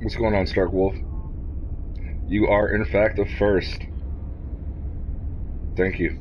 What's going on, Stark Wolf? You are, in fact, the first. Thank you.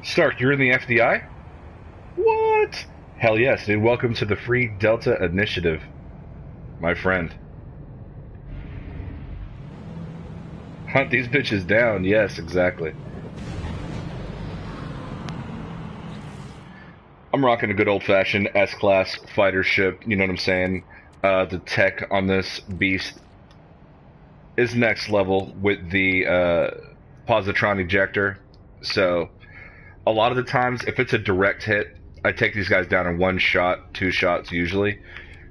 Stark, you're in the FDI? What? Hell yes, dude. Welcome to the Free Delta Initiative, my friend. Hunt these bitches down. Yes, exactly. I'm rocking a good old-fashioned S-class fighter ship. You know what I'm saying? The tech on this beast is next level with the positron ejector. So a lot of the times, if it's a direct hit, I take these guys down in one shot, two shots usually.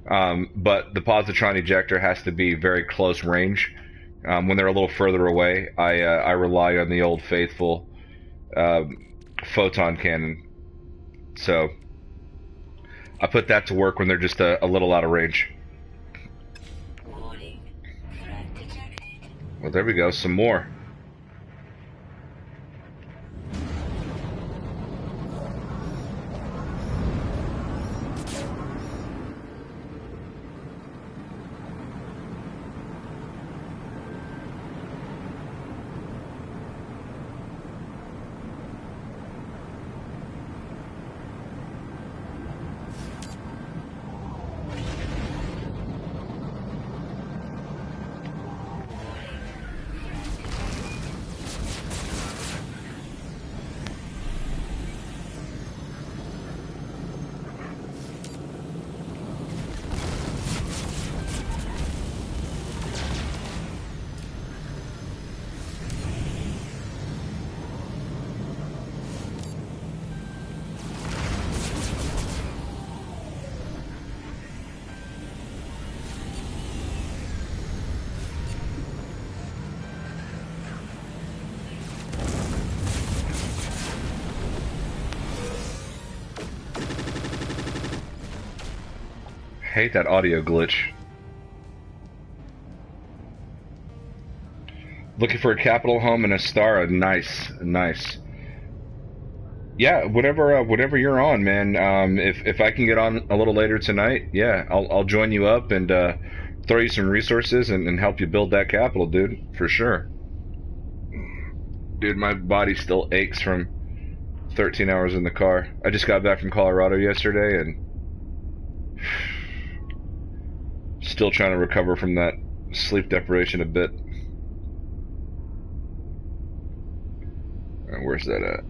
But the positron ejector has to be very close range. When they're a little further away, I rely on the old faithful photon cannon. So I put that to work when they're just a little out of range. Well, there we go. Some more. Hate that audio glitch. Looking for a capital home and a star. Nice, nice. Yeah, whatever you're on, man. If I can get on a little later tonight, yeah, I'll join you up and throw you some resources and help you build that capital, dude, for sure. Dude, my body still aches from 13 hours in the car. I just got back from Colorado yesterday and still trying to recover from that sleep deprivation a bit. Where's that at?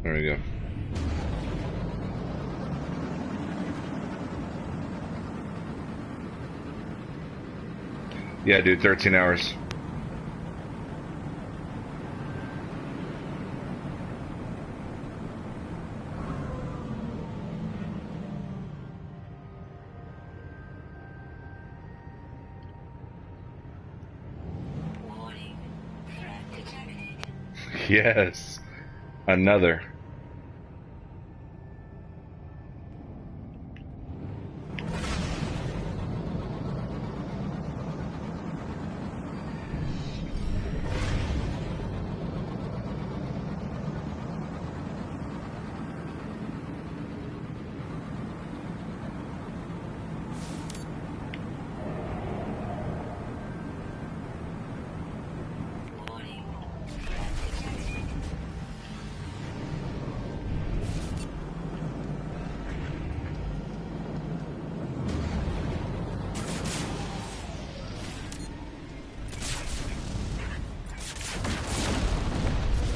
There we go. Yeah, dude, 13 hours. Yes, another.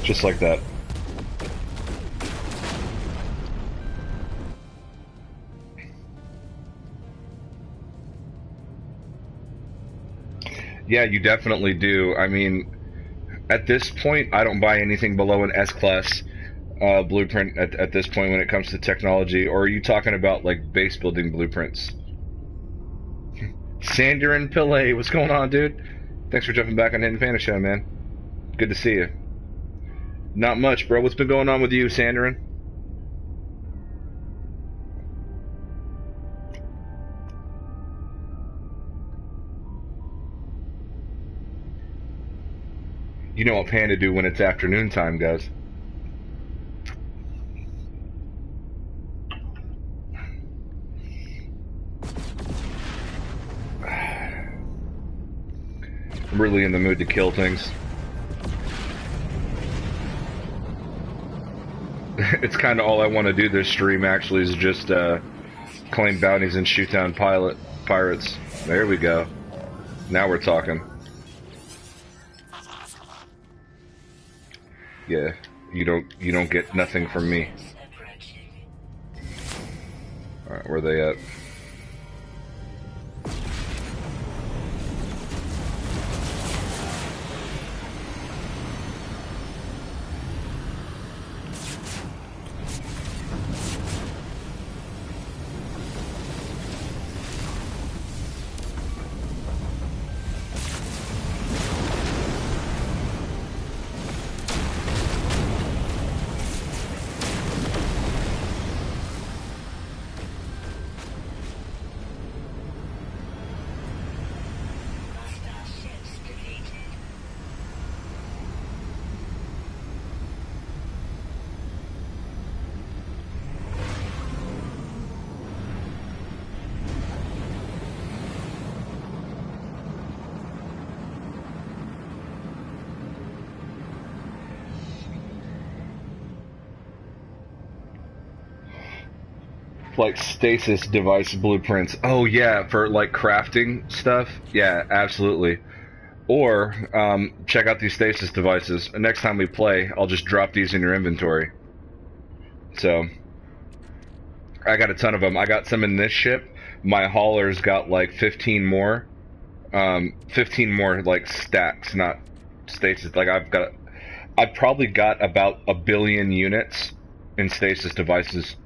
Just like that. Yeah, you definitely do. I mean, at this point, I don't buy anything below an S-Class blueprint at this point when it comes to technology. Or are you talking about, like, base building blueprints? Sander and Pillay, what's going on, dude? Thanks for jumping back on Hidden Panda Show, man. Good to see you. Not much, bro. What's been going on with you, Sanderin? You know what Panda do when it's afternoon time, guys. I'm really in the mood to kill things. It's kind of all I want to do this stream, actually, is just claim bounties and shoot down pirates. There we go. Now we're talking. Yeah, you don't get nothing from me. Alright, where are they at? Like stasis device blueprints. Oh yeah, for like crafting stuff. Yeah, absolutely. Or check out these stasis devices. Next time we play, I'll just drop these in your inventory. So I got a ton of them. I got some in this ship. My hauler's got like 15 more. 15 more like stacks, not stasis. Like I've probably got about 1 billion units in stasis devices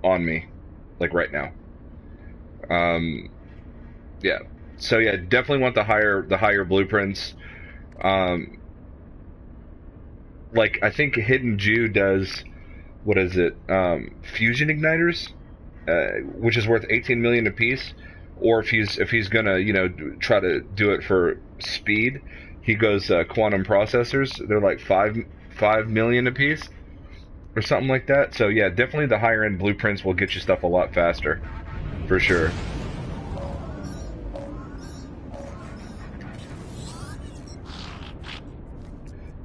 on me. Like right now. Yeah. So yeah, definitely want the higher blueprints. Like I think Hidden Jew does, what is it? Fusion igniters, which is worth 18 million apiece. Or if he's gonna try to do it for speed, he goes quantum processors. They're like 5 million apiece. Or something like that. So yeah, definitely the higher end blueprints will get you stuff a lot faster. For sure.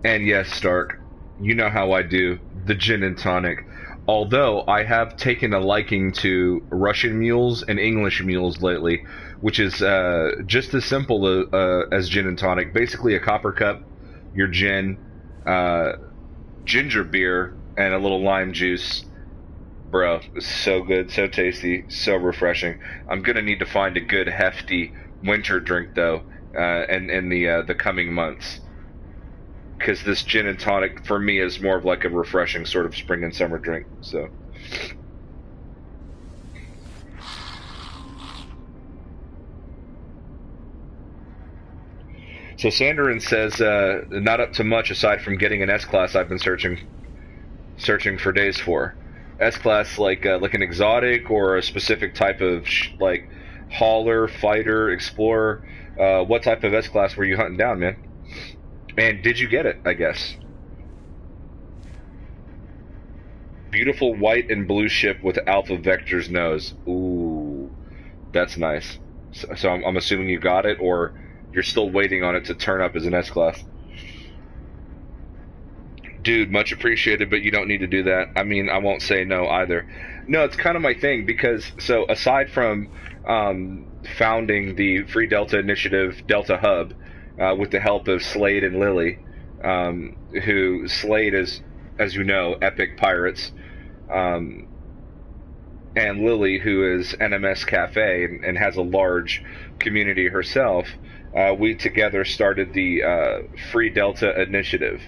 And yes, Stark, you know how I do. The gin and tonic. Although I have taken a liking to Russian mules and English mules lately, which is just as simple as gin and tonic. Basically a copper cup, your gin, ginger beer, and a little lime juice. Bro, so good, so tasty, so refreshing. I'm gonna need to find a good hefty winter drink though, in the coming months. Because this gin and tonic for me is more of like a refreshing sort of spring and summer drink. So Sanderin says, not up to much aside from getting an S-Class I've been searching for days for. S-Class like an exotic or a specific type of like hauler, fighter, explorer. What type of S-Class were you hunting down, man? And did you get it, I guess? Beautiful white and blue ship with Alpha Vector's nose. Ooh, that's nice. So I'm assuming you got it, or you're still waiting on it to turn up as an S-Class. Dude, much appreciated, but you don't need to do that. I mean, I won't say no either. No, it's kind of my thing, because, so, aside from founding the Free Delta Initiative Delta Hub, with the help of Slade and Lily, who Slade is, as you know, Epic Pirates, um, and Lily, who is NMS Cafe and has a large community herself. We together started the Free Delta Initiative,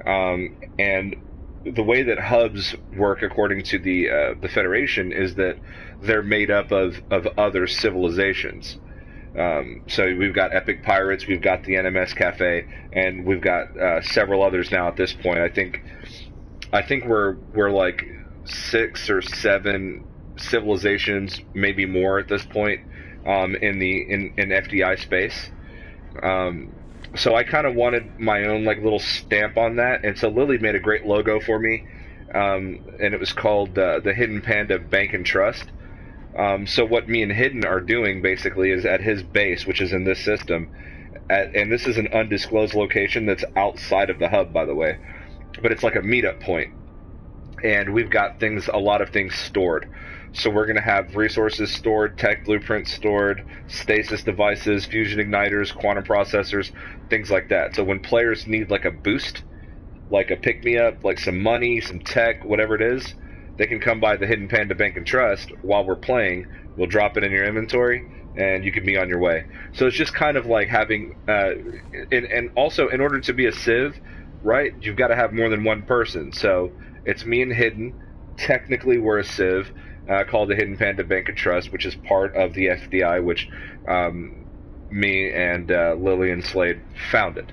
and the way that hubs work, according to the Federation, is that they're made up of other civilizations. So we've got Epic Pirates, we've got the NMS Cafe, and we've got several others now at this point. I think we're like 6 or 7 civilizations, maybe more at this point, in FDI space. So I kind of wanted my own like little stamp on that, and so Lily made a great logo for me, and it was called the Hidden Panda Bank and Trust. So what me and Hidden are doing basically is at his base, which is in this system, and this is an undisclosed location that's outside of the hub, by the way, but it's like a meetup point, and we've got a lot of things stored. So we're going to have resources stored, tech blueprints stored, stasis devices, fusion igniters, quantum processors, things like that. So when players need like a boost, like a pick-me-up, like some money, some tech, whatever it is, they can come by the Hidden Panda Bank and Trust while we're playing. We'll drop it in your inventory, and you can be on your way. So it's just kind of like having, and also in order to be a civ, right, you've got to have more than one person. So it's me and Hidden. Technically, we're a civ. Called the Hidden Panda Bank and Trust, which is part of the FDI, which me and Lily and Slade founded.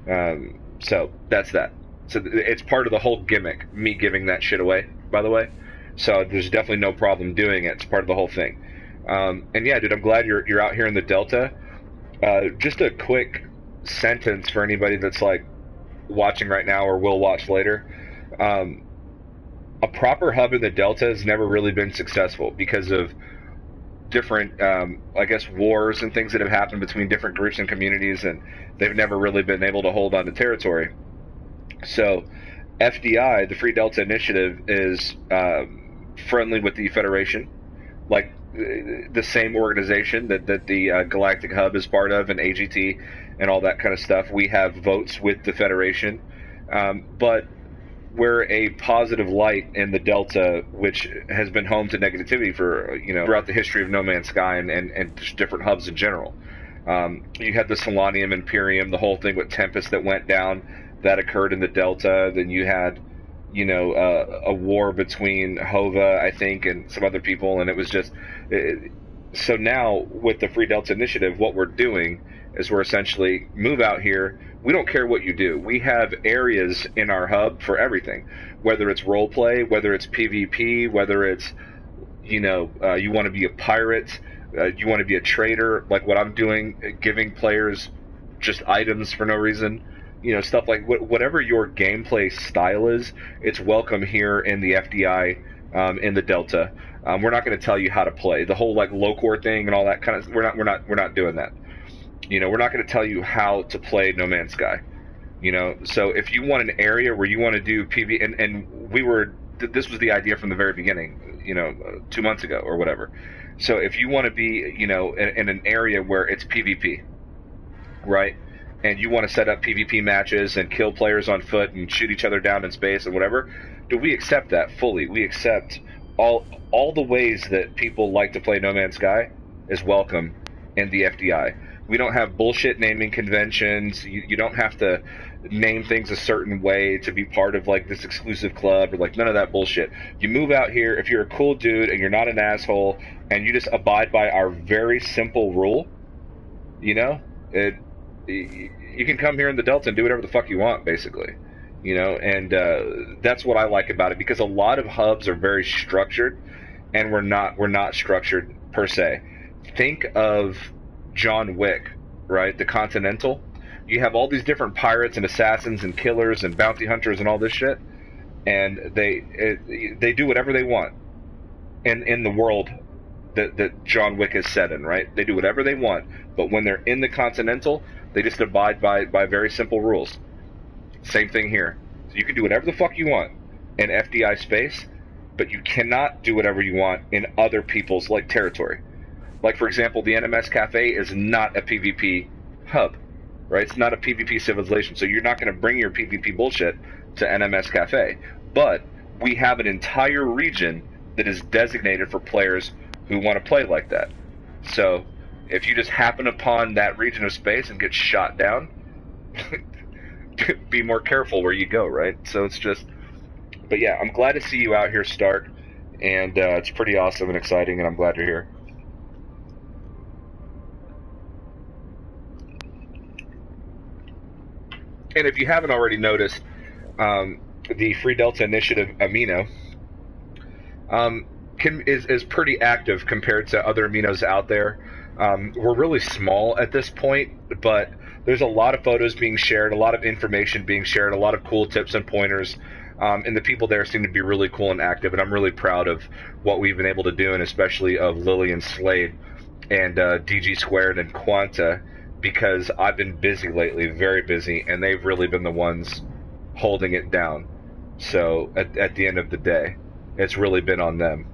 So that's that. So it's part of the whole gimmick, me giving that shit away, by the way. So there's definitely no problem doing it. It's part of the whole thing. And yeah, dude, I'm glad you're out here in the Delta. Just a quick sentence for anybody that's like watching right now or will watch later. A proper hub in the Delta has never really been successful because of different, I guess, wars and things that have happened between different groups and communities, and they've never really been able to hold on to territory. So FDI, the Free Delta Initiative, is friendly with the Federation, like the same organization that the Galactic Hub is part of, and AGT and all that kind of stuff. We have votes with the Federation, but we're a positive light in the Delta, which has been home to negativity for, throughout the history of No Man's Sky and just different hubs in general. You had the Solanium Imperium, the whole thing with Tempest that went down, that occurred in the Delta. Then you had, a war between Hova, I think, and some other people, and it was just... So now, with the Free Delta Initiative, what we're doing is we're essentially, move out here. We don't care what you do. We have areas in our hub for everything, whether it's roleplay, whether it's PvP, whether it's, you want to be a pirate, you want to be a trader, like what I'm doing, giving players just items for no reason, stuff like whatever your gameplay style is, it's welcome here in the FDI, in the Delta. We're not going to tell you how to play the whole like low-core thing and all that kind of. We're not doing that. We're not going to tell you how to play No Man's Sky. So if you want an area where you want to do PV, and this was the idea from the very beginning, 2 months ago or whatever. So if you want to be, in an area where it's PvP, right, and you want to set up PvP matches and kill players on foot and shoot each other down in space and whatever, do we accept that fully? We accept all the ways that people like to play No Man's Sky is welcome in the FDI. We don't have bullshit naming conventions. You don't have to name things a certain way to be part of like this exclusive club or like none of that bullshit. You move out here if you're a cool dude and you're not an asshole and you just abide by our very simple rule. You can come here in the Delta and do whatever the fuck you want, basically. And that's what I like about it, because a lot of hubs are very structured, and we're not structured per se. Think of John Wick, right? The Continental. You have all these different pirates and assassins and killers and bounty hunters and all this shit, and they do whatever they want in the world that John Wick is set in, right? They do whatever they want, but when they're in the Continental, they just abide by very simple rules. Same thing here. So you can do whatever the fuck you want in FDI space, but you cannot do whatever you want in other people's territory. Like, for example, the NMS Cafe is not a PvP hub. right? It's not a PvP civilization, so you're not going to bring your PvP bullshit to NMS Cafe. But we have an entire region that is designated for players who want to play like that. So if you just happen upon that region of space and get shot down, be more careful where you go, right? So it's just, but yeah, I'm glad to see you out here, Stark, and it's pretty awesome and exciting, and I'm glad you're here. And if you haven't already noticed, the Free Delta Initiative amino is pretty active compared to other aminos out there. We're really small at this point, but there's a lot of photos being shared, a lot of information being shared, a lot of cool tips and pointers, and the people there seem to be really cool and active, and I'm really proud of what we've been able to do, and especially of Lily and Slade and DG Squared and Quanta, because I've been busy lately, very busy, and they've really been the ones holding it down. So at the end of the day, it's really been on them.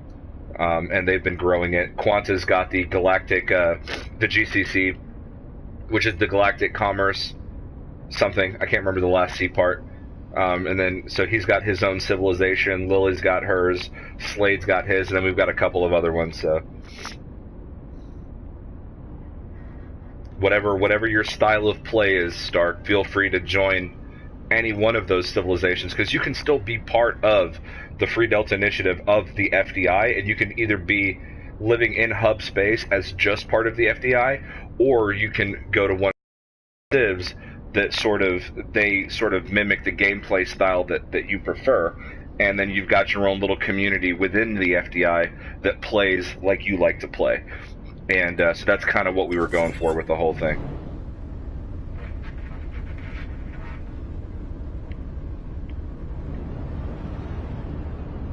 And they've been growing it. Quanta's got the Galactic, the GCC, which is the Galactic Commerce something. I can't remember the last C part. And then, so he's got his own civilization. Lily's got hers. Slade's got his. And then we've got a couple of other ones. So whatever your style of play is, Stark, feel free to join any one of those civilizations, because you can still be part of the Free Delta Initiative of the FDI, and you can either be living in hub space as just part of the FDI, or you can go to one of the civs that sort of mimic the gameplay style that you prefer, and then you've got your own little community within the FDI that plays like you like to play. And so that's kind of what we were going for with the whole thing.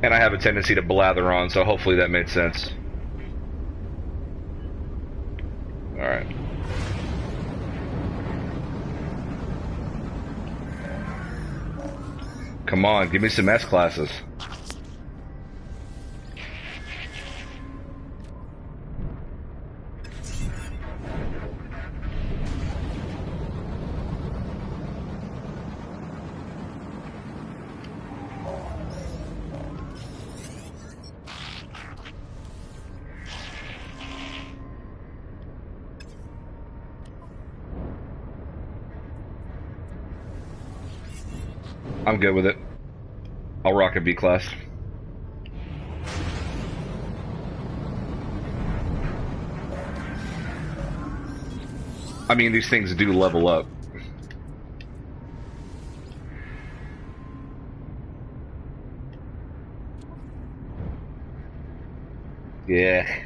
And I have a tendency to blather on, so hopefully that made sense. Alright. Come on, give me some S classes. I'm good with it. I'll rock a B class. I mean, these things do level up. Yeah.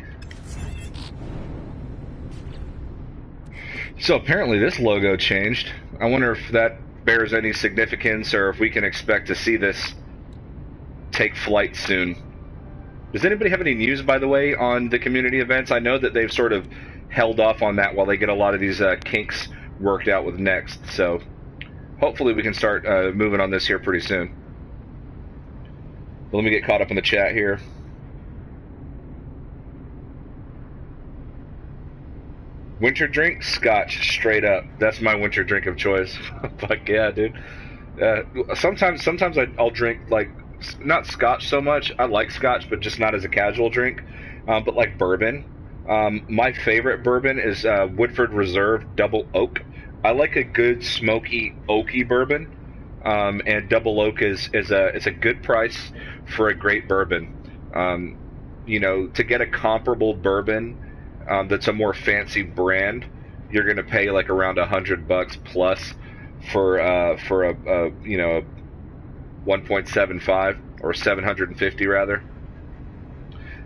So apparently this logo changed. I wonder if that bears any significance, or if we can expect to see this take flight soon. Does anybody have any news, by the way, on the community events? I know that they've sort of held off on that while they get a lot of these kinks worked out with Next, so hopefully we can start moving on this here pretty soon. But let me get caught up in the chat here. Winter drink? Scotch, straight up. That's my winter drink of choice. Fuck yeah, dude. Sometimes I'll drink, like, not Scotch so much. I like Scotch, but just not as a casual drink. But like bourbon. My favorite bourbon is Woodford Reserve Double Oak. I like a good smoky oaky bourbon. And Double Oak is a good price for a great bourbon. You know, to get a comparable bourbon that's a more fancy brand, you're gonna pay like around $100 plus for a you know, 1.75 or 750 rather.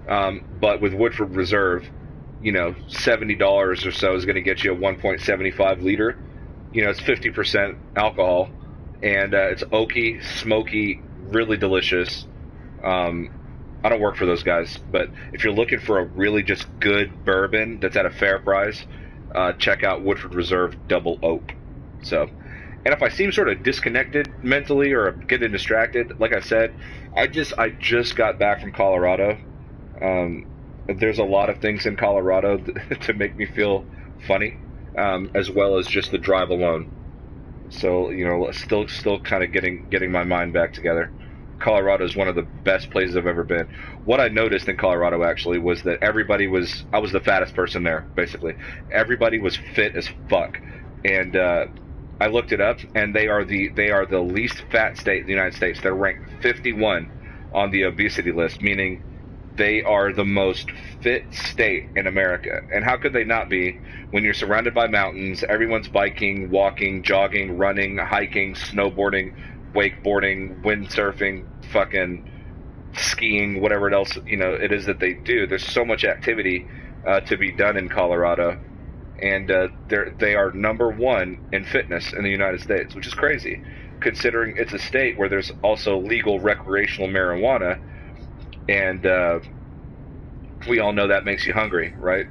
But with Woodford Reserve, you know, $70 or so is going to get you a 1.75 liter. You know, it's 50% alcohol, and it's oaky, smoky, really delicious. I don't work for those guys, but if you're looking for a really just good bourbon that's at a fair price, check out Woodford Reserve Double Oak. So, and if I seem sort of disconnected mentally or getting distracted, like I said, I just got back from Colorado. There's a lot of things in Colorado to make me feel funny. as well as just the drive alone. So still kind of getting my mind back together. Colorado is one of the best places I've ever been. What I noticed in Colorado actually was that I was the fattest person there, basically. Everybody was fit as fuck. And I looked it up, and they are the least fat state in the United States. They're ranked 51 on the obesity list, meaning they are the most fit state in America. And how could they not be when you're surrounded by mountains, everyone's biking, walking, jogging, running, hiking, snowboarding, wakeboarding, windsurfing, fucking skiing, whatever else it is that they do. There's so much activity to be done in Colorado, and they are number one in fitness in the United States, which is crazy, considering it's a state where there's also legal recreational marijuana, and we all know that makes you hungry, right?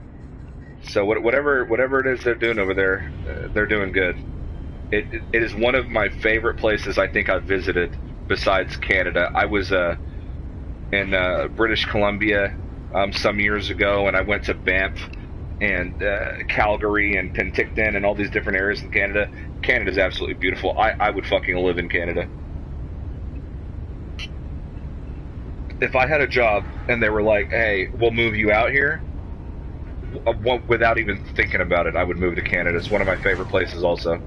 So whatever it is they're doing over there, they're doing good. It is one of my favorite places I think I've visited besides Canada. I was in British Columbia some years ago, and I went to Banff and Calgary and Penticton and all these different areas in Canada. Canada's absolutely beautiful. I would fucking live in Canada. If I had a job and they were like, hey, we'll move you out here, without even thinking about it, I would move to Canada. It's one of my favorite places also.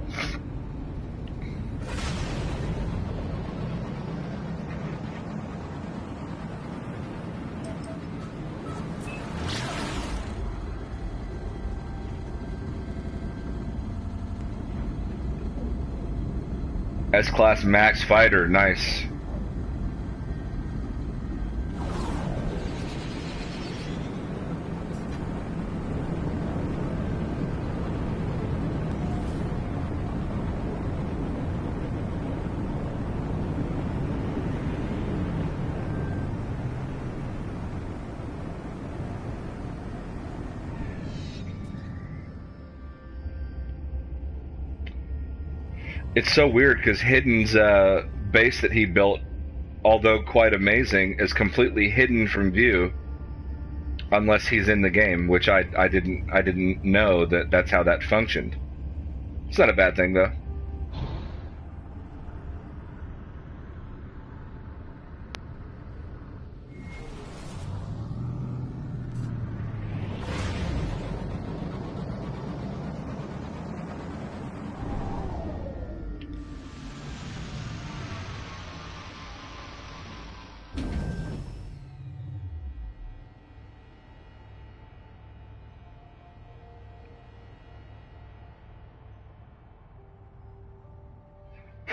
S-Class Max Fighter, nice. It's so weird because Hidden's base that he built, although quite amazing, is completely hidden from view unless he's in the game, which I didn't know that's how that functioned. It's not a bad thing though.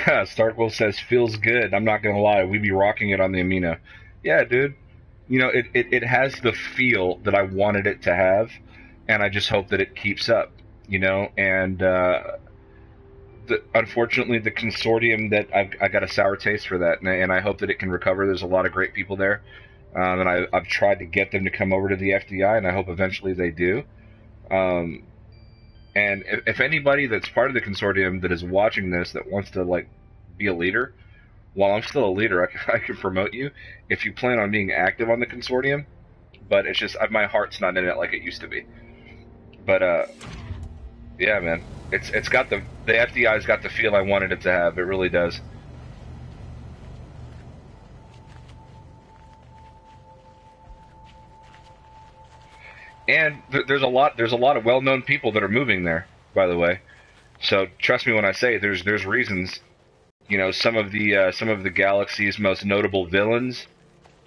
Starkville says, feels good. I'm not gonna lie, we be rocking it on the Amino. Yeah, dude. It has the feel that I wanted it to have, and I just hope that it keeps up. And unfortunately, the consortium that I got a sour taste for that, and I hope that it can recover. There's a lot of great people there, and I've tried to get them to come over to the FDI, and I hope eventually they do. And if anybody that's part of the consortium that is watching this that wants to be a leader, while I'm still a leader, I can promote you if you plan on being active on the consortium. But it's just my heart's not in it like it used to be. But yeah, man, it's got the FDI's got the feel I wanted it to have. It really does. And there's a lot of well-known people that are moving there, by the way. So trust me when I say there's reasons. Some of the galaxy's most notable villains,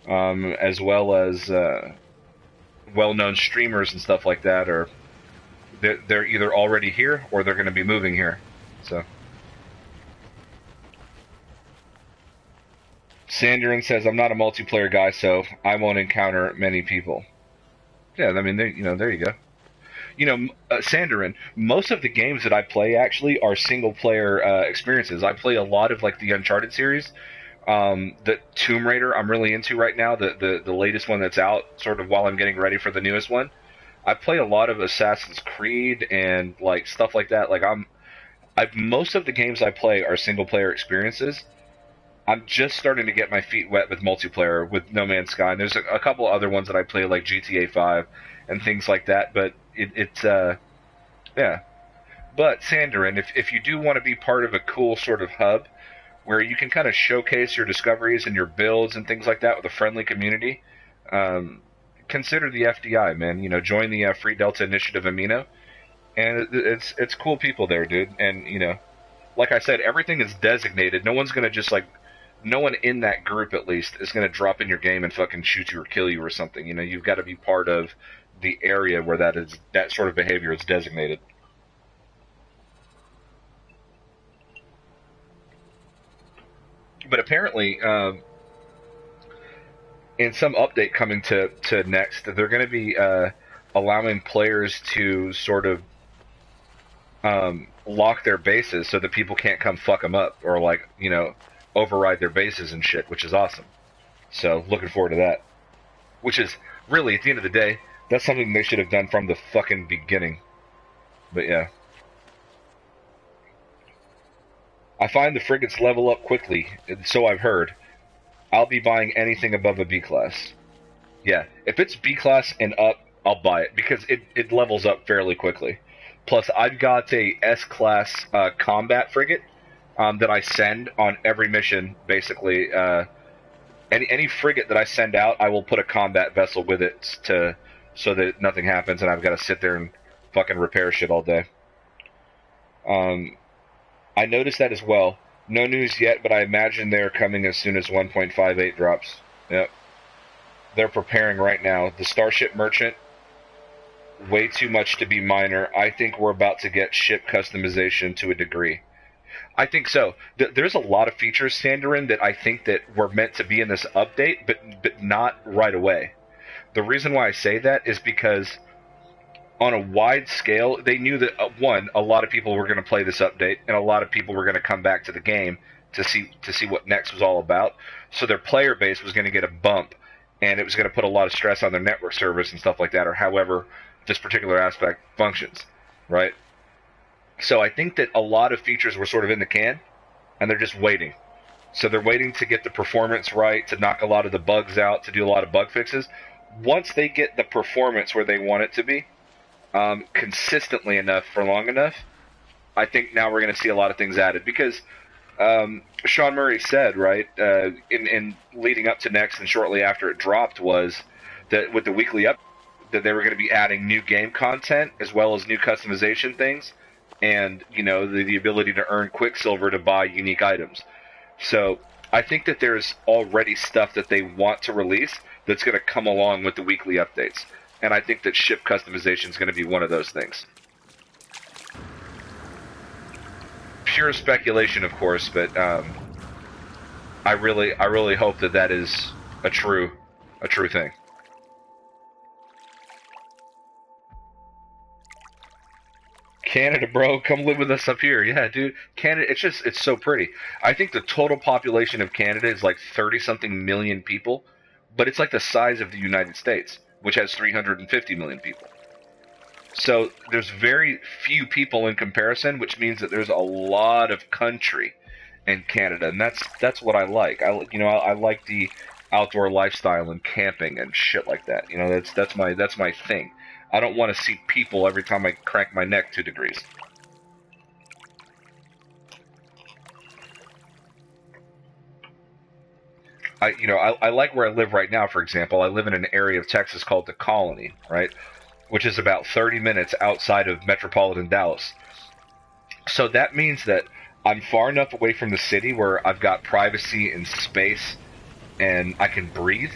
as well as well-known streamers and stuff like that, they're either already here or they're going to be moving here. So Sanderin says, I'm not a multiplayer guy, so I won't encounter many people. Yeah, I mean, there you go. Sanderin, most of the games that I play actually are single-player experiences. I play a lot of the Uncharted series. The Tomb Raider I'm really into right now, the latest one that's out, sort of while I'm getting ready for the newest one. I play a lot of Assassin's Creed and stuff like that. Most of the games I play are single-player experiences. I'm just starting to get my feet wet with multiplayer with No Man's Sky. And there's a couple other ones that I play, like GTA 5 and things like that. But it's yeah. But Sandarin, if you do want to be part of a cool sort of hub where you can kind of showcase your discoveries and your builds and things like that with a friendly community, um, consider the FDI, man. You know, join the Free Delta Initiative Amino, and it's cool people there, dude. And you know, like I said, everything is designated. No one's gonna just like, no one in that group at least is gonna drop in your game and fucking shoot you or kill you or something. You know, you've got to be part of the area where that sort of behavior is designated. But apparently, in some update coming to next, they're going to be allowing players to sort of lock their bases so that people can't come fuck them up or like, you know, override their bases and shit, which is awesome. So looking forward to that. Which is really, at the end of the day, that's something they should have done from the fucking beginning. But yeah. I find the frigates level up quickly, so I've heard. I'll be buying anything above a B class. Yeah, if it's B class and up, I'll buy it because it levels up fairly quickly. Plus, I've got a S class combat frigate that I send on every mission. Basically, any frigate that I send out, I will put a combat vessel with it so that nothing happens, and I've got to sit there and fucking repair shit all day. I noticed that as well. No news yet, but I imagine they're coming as soon as 1.58 drops. Yep. They're preparing right now. The Starship Merchant, way too much to be minor. I think we're about to get ship customization to a degree. I think so. There's a lot of features, Sandarin, that I think that were meant to be in this update, but not right away. The reason why I say that is because on a wide scale, they knew that, one, a lot of people were going to play this update, and a lot of people were going to come back to the game to see what Next was all about. So their player base was going to get a bump, and it was going to put a lot of stress on their network service and stuff like that, or however this particular aspect functions, right? So I think that a lot of features were sort of in the can, and they're just waiting. So they're waiting to get the performance right, to knock a lot of the bugs out, to do a lot of bug fixes. Once they get the performance where they want it to be, consistently enough for long enough, I think now we're going to see a lot of things added. Because Sean Murray said, right, in leading up to Next and shortly after it dropped, was that with the weekly up, that they were going to be adding new game content as well as new customization things, and you know the ability to earn Quicksilver to buy unique items. So I think that there's already stuff that they want to release that's going to come along with the weekly updates. And I think that ship customization is going to be one of those things. Pure speculation, of course, but I really hope that is a true thing. Canada, bro, come live with us up here. Yeah, dude, Canada, it's so pretty. I think the total population of Canada is like 30-something million people, but it's like the size of the United States, which has 350 million people. So there's very few people in comparison, which means that there's a lot of country in Canada, and that's what I like. I like the outdoor lifestyle and camping and shit like that. You know, that's my thing. I don't want to see people every time I crank my neck 2 degrees. I like where I live right now, for example. I live in an area of Texas called the Colony, right? Which is about 30 minutes outside of metropolitan Dallas. So that means that I'm far enough away from the city where I've got privacy and space and I can breathe.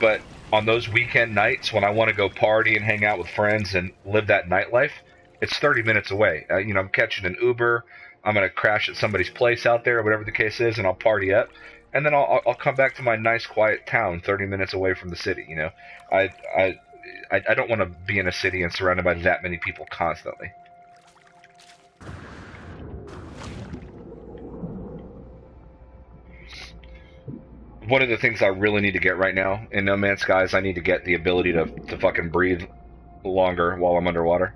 But on those weekend nights when I want to go party and hang out with friends and live that nightlife, it's 30 minutes away. I'm catching an Uber. I'm going to crash at somebody's place out there, or whatever the case is, and I'll party up. And then I'll come back to my nice, quiet town 30 minutes away from the city. You know, I don't want to be in a city and surrounded by that many people constantly. One of the things I really need to get right now in No Man's Sky is I need to get the ability to fucking breathe longer while I'm underwater.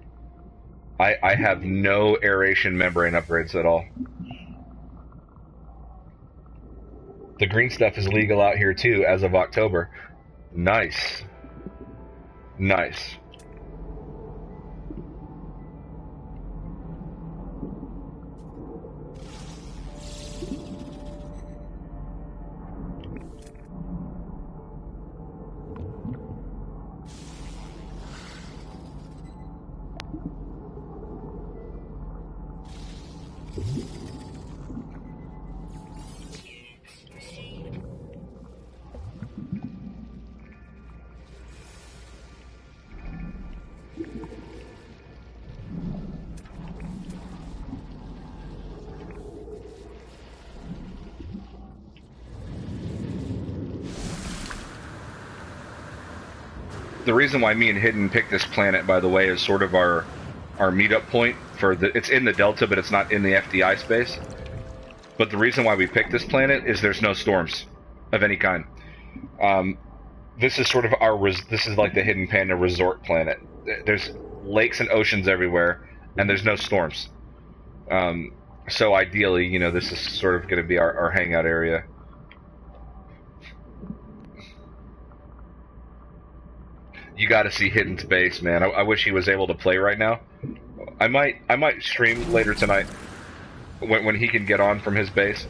I have no aeration membrane upgrades at all. The green stuff is legal out here too as of October. Nice. Nice. The reason why me and Hidden picked this planet, by the way, is sort of our meetup point for the. It's in the Delta, but it's not in the FDI space. But the reason why we picked this planet is there's no storms of any kind. This is sort of our. This is like the Hidden Panda resort planet. There's lakes and oceans everywhere, and there's no storms. So ideally, you know, this is sort of going to be our hangout area. You got to see Hidden's base, man. I wish he was able to play right now. I might stream later tonight when he can get on from his base.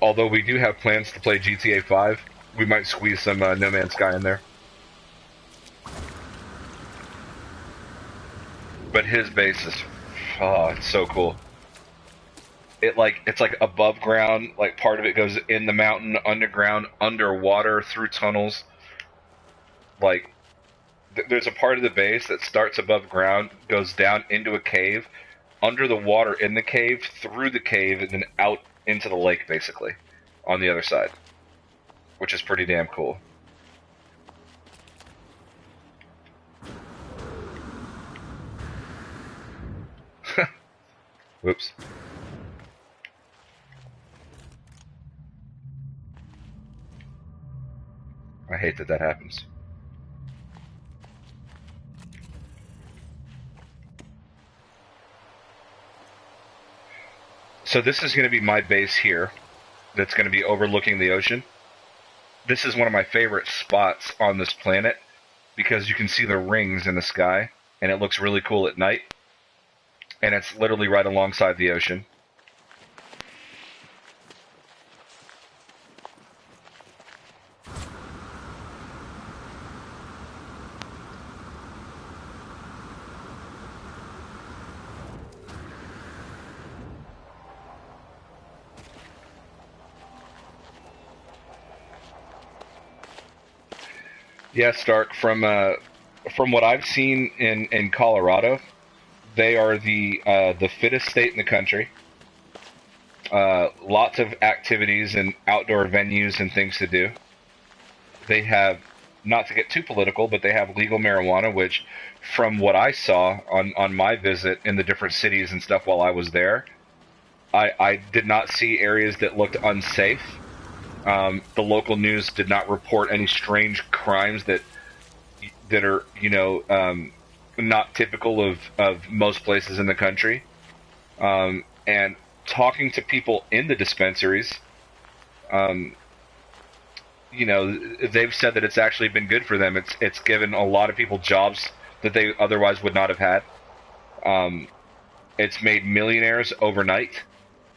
Although we do have plans to play GTA 5, we might squeeze some No Man's Sky in there. But his base is, oh, it's so cool. It's like above ground. Like part of it goes in the mountain, underground, underwater, through tunnels. Like. There's a part of the base that starts above ground, goes down into a cave, under the water in the cave, through the cave, and then out into the lake, basically, on the other side. Which is pretty damn cool. Whoops. I hate that that happens. So this is going to be my base here, that's going to be overlooking the ocean. This is one of my favorite spots on this planet, because you can see the rings in the sky, and it looks really cool at night. And it's literally right alongside the ocean. Yeah, Stark. From what I've seen in Colorado, they are the fittest state in the country. Lots of activities and outdoor venues and things to do. They have, not to get too political, but they have legal marijuana, which, from what I saw on my visit in the different cities and stuff while I was there, I did not see areas that looked unsafe. The local news did not report any strange crimes that are, you know, not typical of most places in the country. And talking to people in the dispensaries, you know, they've said that it's actually been good for them. It's given a lot of people jobs that they otherwise would not have had. It's made millionaires overnight,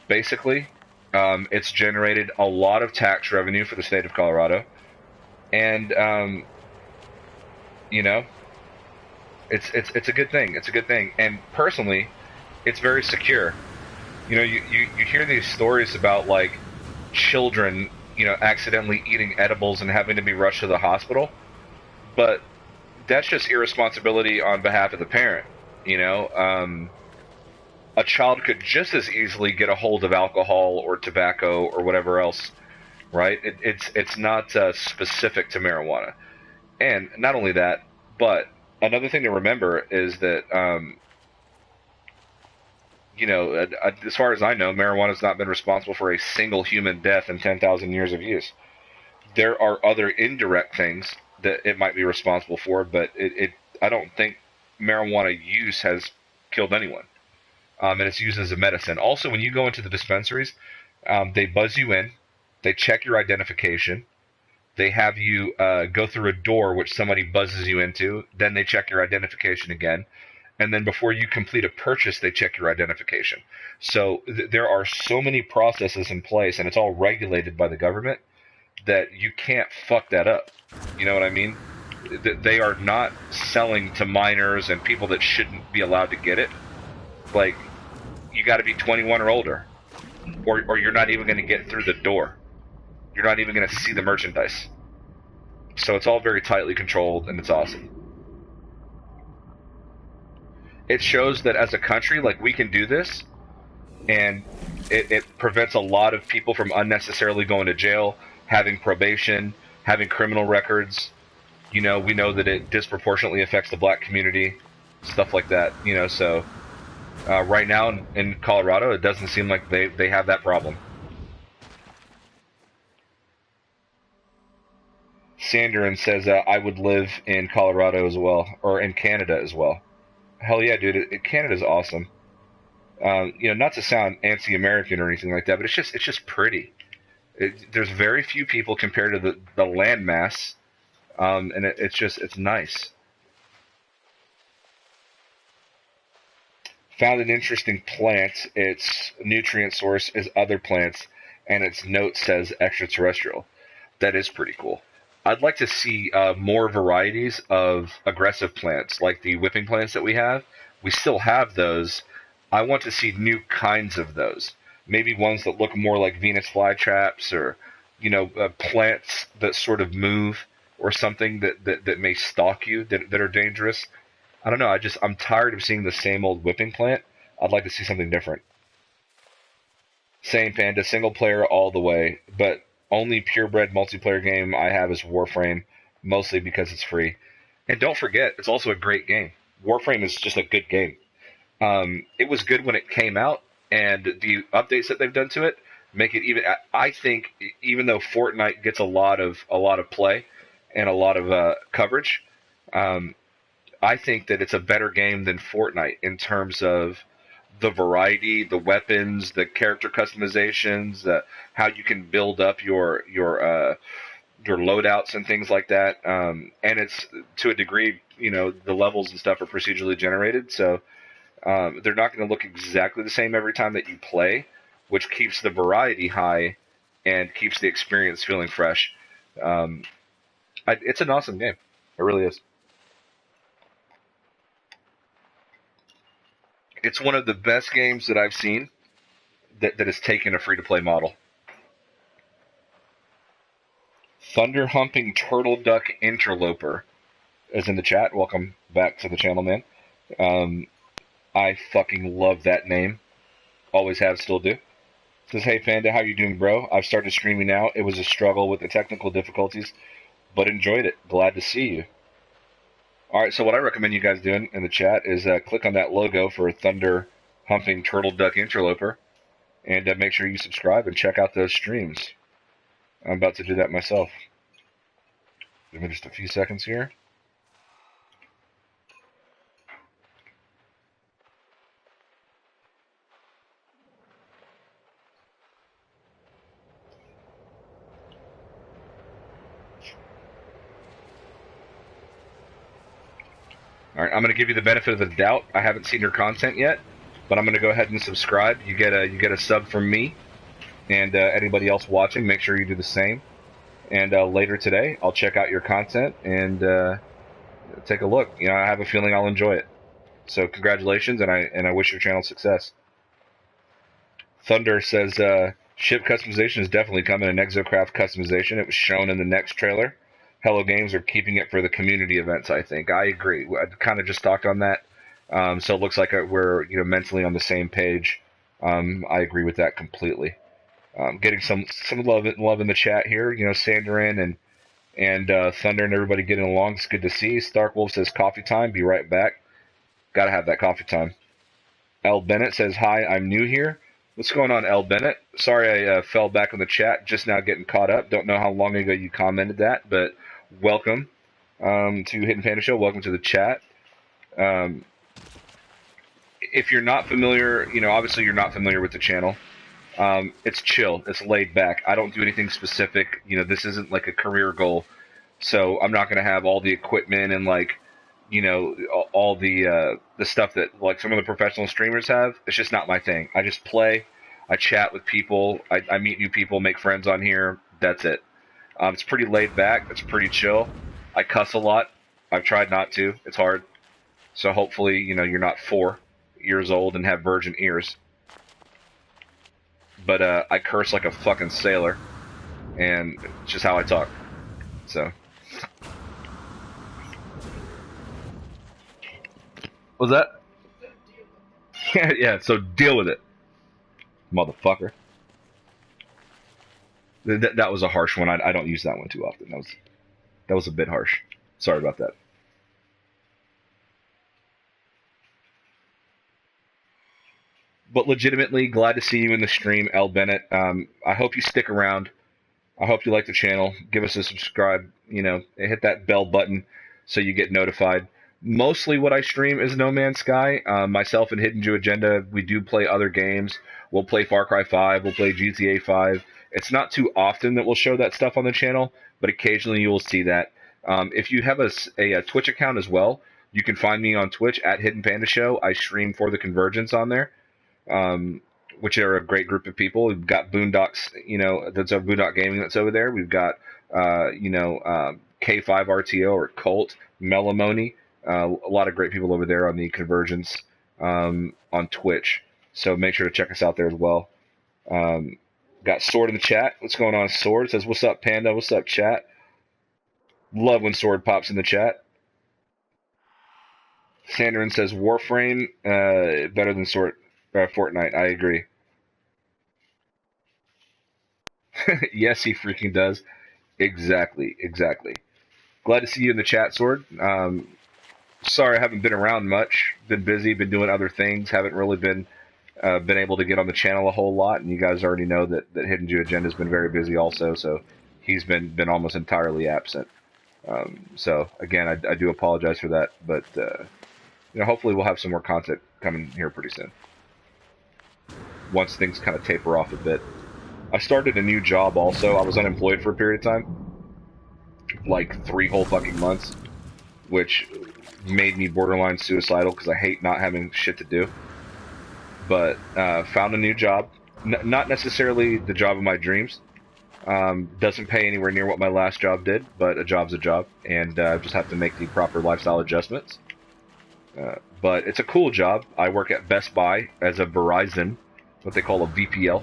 basically. It's generated a lot of tax revenue for the state of Colorado, and you know, it's a good thing. It's a good thing, and personally, it's very secure. You know, you hear these stories about like children, you know, accidentally eating edibles and having to be rushed to the hospital, but that's just irresponsibility on behalf of the parent. You know. A child could just as easily get a hold of alcohol or tobacco or whatever else, right? It's not specific to marijuana. And not only that, but another thing to remember is that, you know, as far as I know, marijuana has not been responsible for a single human death in 10,000 years of use. There are other indirect things that it might be responsible for, but I don't think marijuana use has killed anyone. And it's used as a medicine. Also, when you go into the dispensaries, they buzz you in, they check your identification, they have you go through a door which somebody buzzes you into, then they check your identification again, and then before you complete a purchase, they check your identification. So there are so many processes in place, and it's all regulated by the government, that you can't fuck that up. You know what I mean? They are not selling to minors and people that shouldn't be allowed to get it. Like, you got to be 21 or older, or you're not even going to get through the door. You're not even going to see the merchandise. So it's all very tightly controlled, and it's awesome. It shows that as a country, like, we can do this, and it prevents a lot of people from unnecessarily going to jail, having probation, having criminal records. You know, we know that it disproportionately affects the black community, stuff like that. You know, so right now in Colorado, it doesn't seem like they have that problem. Sanderin says, I would live in Colorado as well, or in Canada as well. Hell yeah, dude! Canada's awesome. You know, not to sound anti-American or anything like that, but it's just pretty. There's very few people compared to the land mass, and it's nice. Found an interesting plant. Its nutrient source is other plants, and its note says extraterrestrial. That is pretty cool. I'd like to see more varieties of aggressive plants, like the whipping plants that we have. We still have those. I want to see new kinds of those. Maybe ones that look more like Venus flytraps, or, you know, plants that sort of move, or something that may stalk you, that are dangerous. I don't know. I'm tired of seeing the same old whipping plant. I'd like to see something different. Same Panda, single player all the way, but only purebred multiplayer game I have is Warframe, mostly because it's free. And don't forget, it's also a great game. Warframe is just a good game. It was good when it came out, and the updates that they've done to it make it even. I think even though Fortnite gets a lot of play and a lot of coverage, I think that it's a better game than Fortnite in terms of the variety, the weapons, the character customizations, how you can build up your loadouts and things like that. And it's, to a degree, you know, the levels and stuff are procedurally generated, so they're not going to look exactly the same every time that you play, which keeps the variety high and keeps the experience feeling fresh. It's an awesome game. It really is. It's one of the best games that I've seen that has taken a free-to-play model. Thunder Humping Turtle Duck Interloper is in the chat. Welcome back to the channel, man. I fucking love that name. Always have, still do. Says, hey Panda, how you doing, bro? I've started streaming now. It was a struggle with the technical difficulties, but enjoyed it. Glad to see you. Alright, so what I recommend you guys doing in the chat is click on that logo for Thunder Humping Turtle Duck Interloper, and make sure you subscribe and check out those streams. I'm about to do that myself. Give me just a few seconds here. Alright, I'm going to give you the benefit of the doubt. I haven't seen your content yet, but I'm going to go ahead and subscribe. You get a sub from me, and anybody else watching, make sure you do the same. And later today, I'll check out your content and take a look. You know, I have a feeling I'll enjoy it. So congratulations, and I wish your channel success. Thunder says, ship customization is definitely coming, an Exocraft customization. It was shown in the next trailer. Hello Games are keeping it for the community events, I think. I agree. I kind of just talked on that. So it looks like we're, you know, mentally on the same page. I agree with that completely. Getting some love in the chat here. You know, Sanderin and Thunder and everybody getting along. It's good to see. Starkwolf says coffee time. Be right back. Gotta have that coffee time. L. Bennett says, hi, I'm new here. What's going on, L. Bennett? Sorry I fell back in the chat. Just now getting caught up. Don't know how long ago you commented that, but welcome to Hidden Panda Show. Welcome to the chat. If you're not familiar, you know, obviously you're not familiar with the channel. It's chill. It's laid back. I don't do anything specific. You know, this isn't like a career goal. So I'm not going to have all the equipment and, like, you know, all the stuff that, like, some of the professional streamers have. It's just not my thing. I just play. I chat with people. I meet new people, make friends on here. That's it. It's pretty laid back. It's pretty chill. I cuss a lot. I've tried not to. It's hard. So hopefully, you know, you're not 4 years old and have virgin ears. but I curse like a fucking sailor, and it's just how I talk. So, what's that? Yeah. So deal with it, motherfucker. That was a harsh one. I don't use that one too often. That was a bit harsh. Sorry about that. But legitimately, glad to see you in the stream, L. Bennett. I hope you stick around. I hope you like the channel. Give us a subscribe. Hit that bell button so you get notified. Mostly what I stream is No Man's Sky. Myself and HiddenJewAgenda, we do play other games. We'll play Far Cry 5. We'll play GTA 5. It's not too often that we'll show that stuff on the channel, but occasionally you will see that. If you have a Twitch account as well, you can find me on Twitch at Hidden Panda Show. I stream for the Convergence on there, which are a great group of people. We've got Boondocks, that's a Boondock Gaming that's over there. We've got, K5RTO or Colt, Melamoni, a lot of great people over there on the Convergence on Twitch. So make sure to check us out there as well. Got Sword in the chat. What's going on, Sword? Says, what's up, Panda? What's up, chat? Love when Sword pops in the chat. Sanderin says, Warframe, better than Fortnite. I agree. Yes, he freaking does. Exactly. Glad to see you in the chat, Sword. Sorry I haven't been around much. Been busy, been doing other things. Haven't really been able to get on the channel a whole lot. And you guys already know that Hidden Jew Agenda has been very busy also. So he's been almost entirely absent. So again, I do apologize for that. But hopefully we'll have some more content coming here pretty soon. Once things kind of taper off a bit. I started a new job also. I was unemployed for a period of time. Like 3 whole fucking months. Which made me borderline suicidal because I hate not having shit to do. But found a new job. Not necessarily the job of my dreams. Doesn't pay anywhere near what my last job did, but a job's a job. And just have to make the proper lifestyle adjustments. But it's a cool job. I work at Best Buy as a Verizon, what they call a VPL,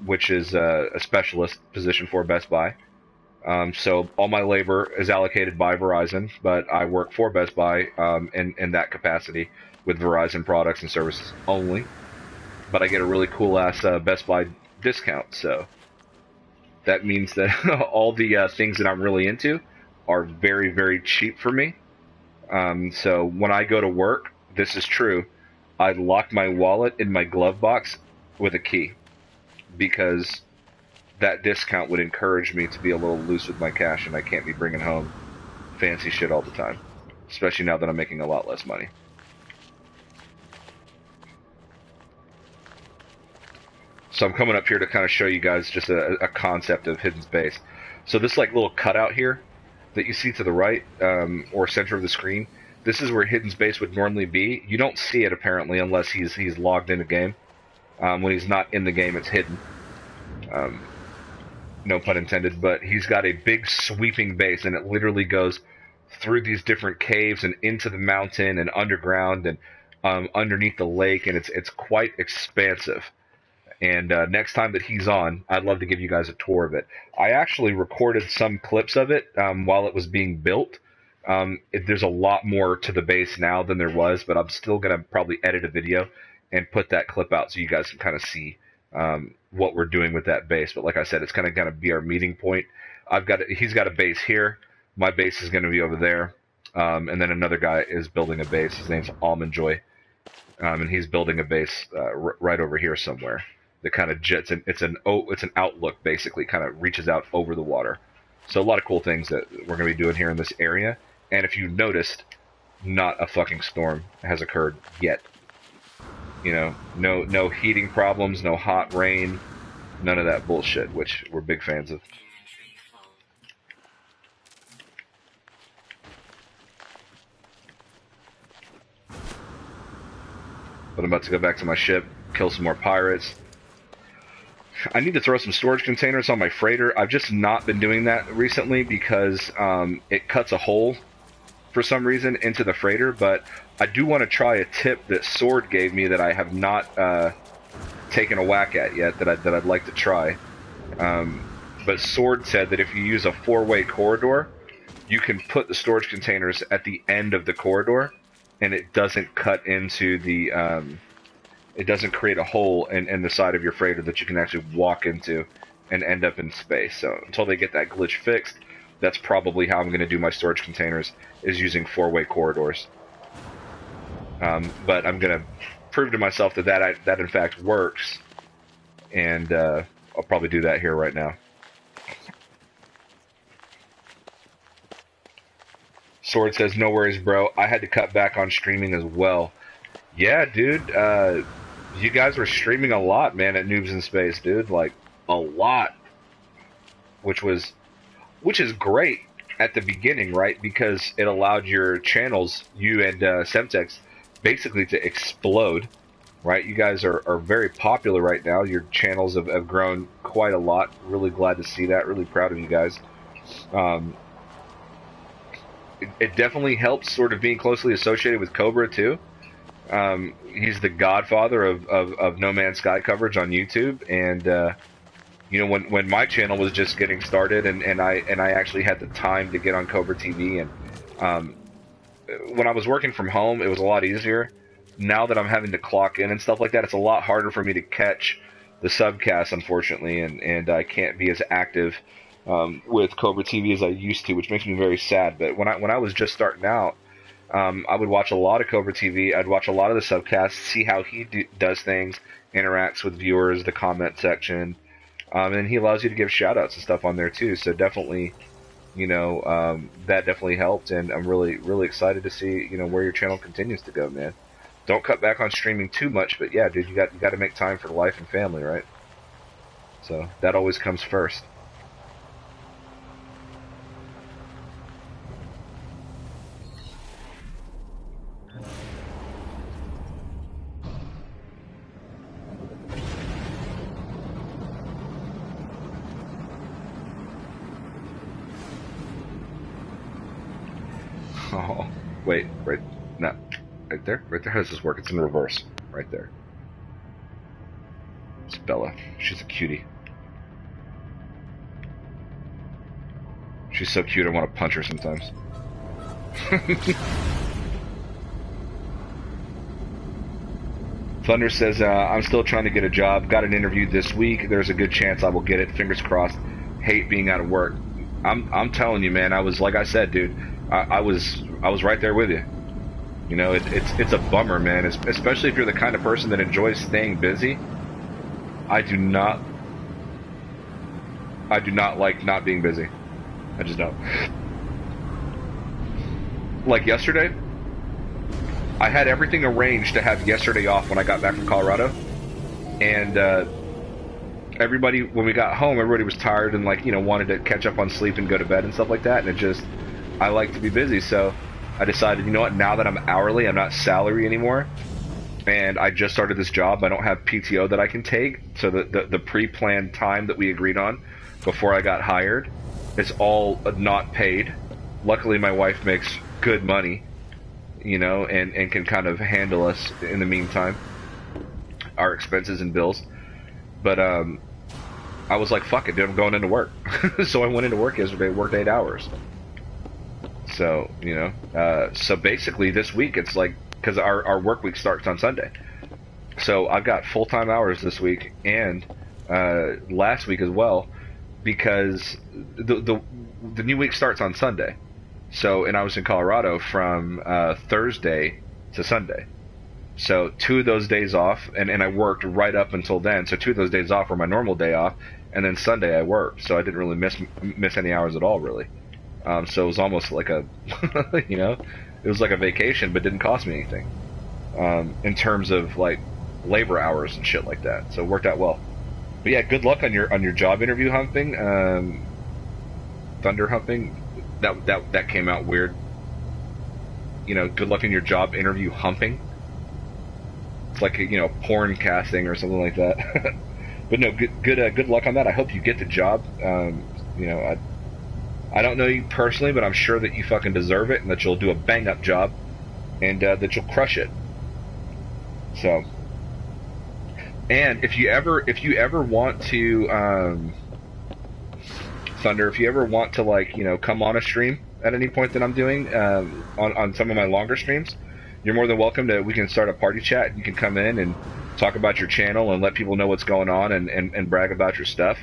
which is a specialist position for Best Buy. So all my labor is allocated by Verizon, but I work for Best Buy in that capacity with Verizon products and services only. But I get a really cool-ass Best Buy discount, so that means that all the things that I'm really into are very, very cheap for me. So when I go to work, this is true, I lock my wallet in my glove box with a key because that discount would encourage me to be a little loose with my cash, and I can't be bringing home fancy shit all the time, especially now that I'm making a lot less money. So I'm coming up here to kind of show you guys just a concept of hidden space. So this like little cutout here that you see to the right or center of the screen, this is where hidden space would normally be. You don't see it apparently unless he's logged in the game. When he's not in the game, it's hidden. No pun intended, but he's got a big sweeping base, and it literally goes through these different caves and into the mountain and underground and underneath the lake, and it's quite expansive. And next time that he's on, I'd love to give you guys a tour of it. I actually recorded some clips of it while it was being built. There's a lot more to the base now than there was, but I'm still going to probably edit a video and put that clip out so you guys can kind of see what we're doing with that base. But like I said, it's kind of going to be our meeting point. He's got a base here. My base is going to be over there. And then another guy is building a base. His name's Almond Joy. And he's building a base right over here somewhere that kind of jets in. It's an outlook, basically, kind of reaches out over the water. So a lot of cool things that we're going to be doing here in this area. And if you noticed, not a fucking storm has occurred yet. No heating problems, no hot rain, none of that bullshit, which we're big fans of. But I'm about to go back to my ship, kill some more pirates. I need to throw some storage containers on my freighter. I've just not been doing that recently because it cuts a hole for some reason into the freighter, but I do want to try a tip that Sword gave me that I have not taken a whack at yet that I'd like to try. But Sword said that if you use a 4-way corridor, you can put the storage containers at the end of the corridor, and it doesn't cut into the it doesn't create a hole in the side of your freighter that you can actually walk into and end up in space. So until they get that glitch fixed, that's probably how I'm going to do my storage containers, is using 4-way corridors. But I'm going to prove to myself that in fact works, and I'll probably do that here right now. Sword says, no worries, bro. I had to cut back on streaming as well. Yeah, dude. You guys were streaming a lot, man, at Noobs in Space, dude. Like, a lot. Which is great at the beginning, right? Because it allowed your channels, you and Semtex, basically to explode, right? You guys are very popular right now. Your channels have grown quite a lot. Really glad to see that. Really proud of you guys. It definitely helps sort of being closely associated with Cobra, too. He's the godfather of No Man's Sky coverage on YouTube, and you know, when my channel was just getting started, and I actually had the time to get on Cobra TV, and when I was working from home, it was a lot easier. Now that I'm having to clock in and stuff like that, it's a lot harder for me to catch the subcast, unfortunately, and I can't be as active with Cobra TV as I used to, which makes me very sad. But when I was just starting out, I would watch a lot of Cobra TV. I'd watch a lot of the subcasts, see how he does things, interacts with viewers, the comment section, and he allows you to give shout-outs and stuff on there too. So definitely, you know, that definitely helped, and I'm really, really excited to see, you know, where your channel continues to go, man. Don't cut back on streaming too much, but yeah, dude, you got to make time for life and family, right? So that always comes first. Oh, wait, right, no, right there? Right there? How does this work? It's in reverse. Right there. It's Bella. She's a cutie. She's so cute, I want to punch her sometimes. Thunder says, I'm still trying to get a job. Got an interview this week. There's a good chance I will get it. Fingers crossed. Hate being out of work. I'm telling you, man, I was, like I said, dude, I was right there with you. You know, it's a bummer, man, especially if you're the kind of person that enjoys staying busy. I do not like not being busy. I just don't. Like yesterday, I had everything arranged to have yesterday off when I got back from Colorado, and everybody, when we got home, everybody was tired and, like, you know, wanted to catch up on sleep and go to bed and stuff like that, and it just, I like to be busy, so I decided, you know what, now that I'm hourly, I'm not salary anymore, and I just started this job, I don't have PTO that I can take, so the pre-planned time that we agreed on before I got hired is all not paid. Luckily, my wife makes good money, you know, and can kind of handle us in the meantime, our expenses and bills. But I was like, fuck it, dude, I'm going into work. So I went into work yesterday, worked 8 hours. So, you know, so basically this week it's like, because our work week starts on Sunday. So I've got full-time hours this week and last week as well, because the new week starts on Sunday. So, and I was in Colorado from Thursday to Sunday. So 2 of those days off, and I worked right up until then. So 2 of those days off were my normal day off, and then Sunday I worked. So I didn't really miss any hours at all, really. So it was almost like a, you know, it was like a vacation, but didn't cost me anything in terms of like labor hours and shit like that. So it worked out well. But yeah, good luck on your job interview humping, thunder humping. That came out weird. You know, good luck in your job interview humping. It's like, you know, porn casting or something like that. But no, good luck on that. I hope you get the job. You know, I don't know you personally, but I'm sure that you fucking deserve it and that you'll do a bang up job and that you'll crush it. So, And if you ever want to, Thunder, if you ever want to, like, come on a stream at any point that I'm doing, on some of my longer streams, you're more than welcome to. We can start a party chat. You can come in and talk about your channel and let people know what's going on, and brag about your stuff.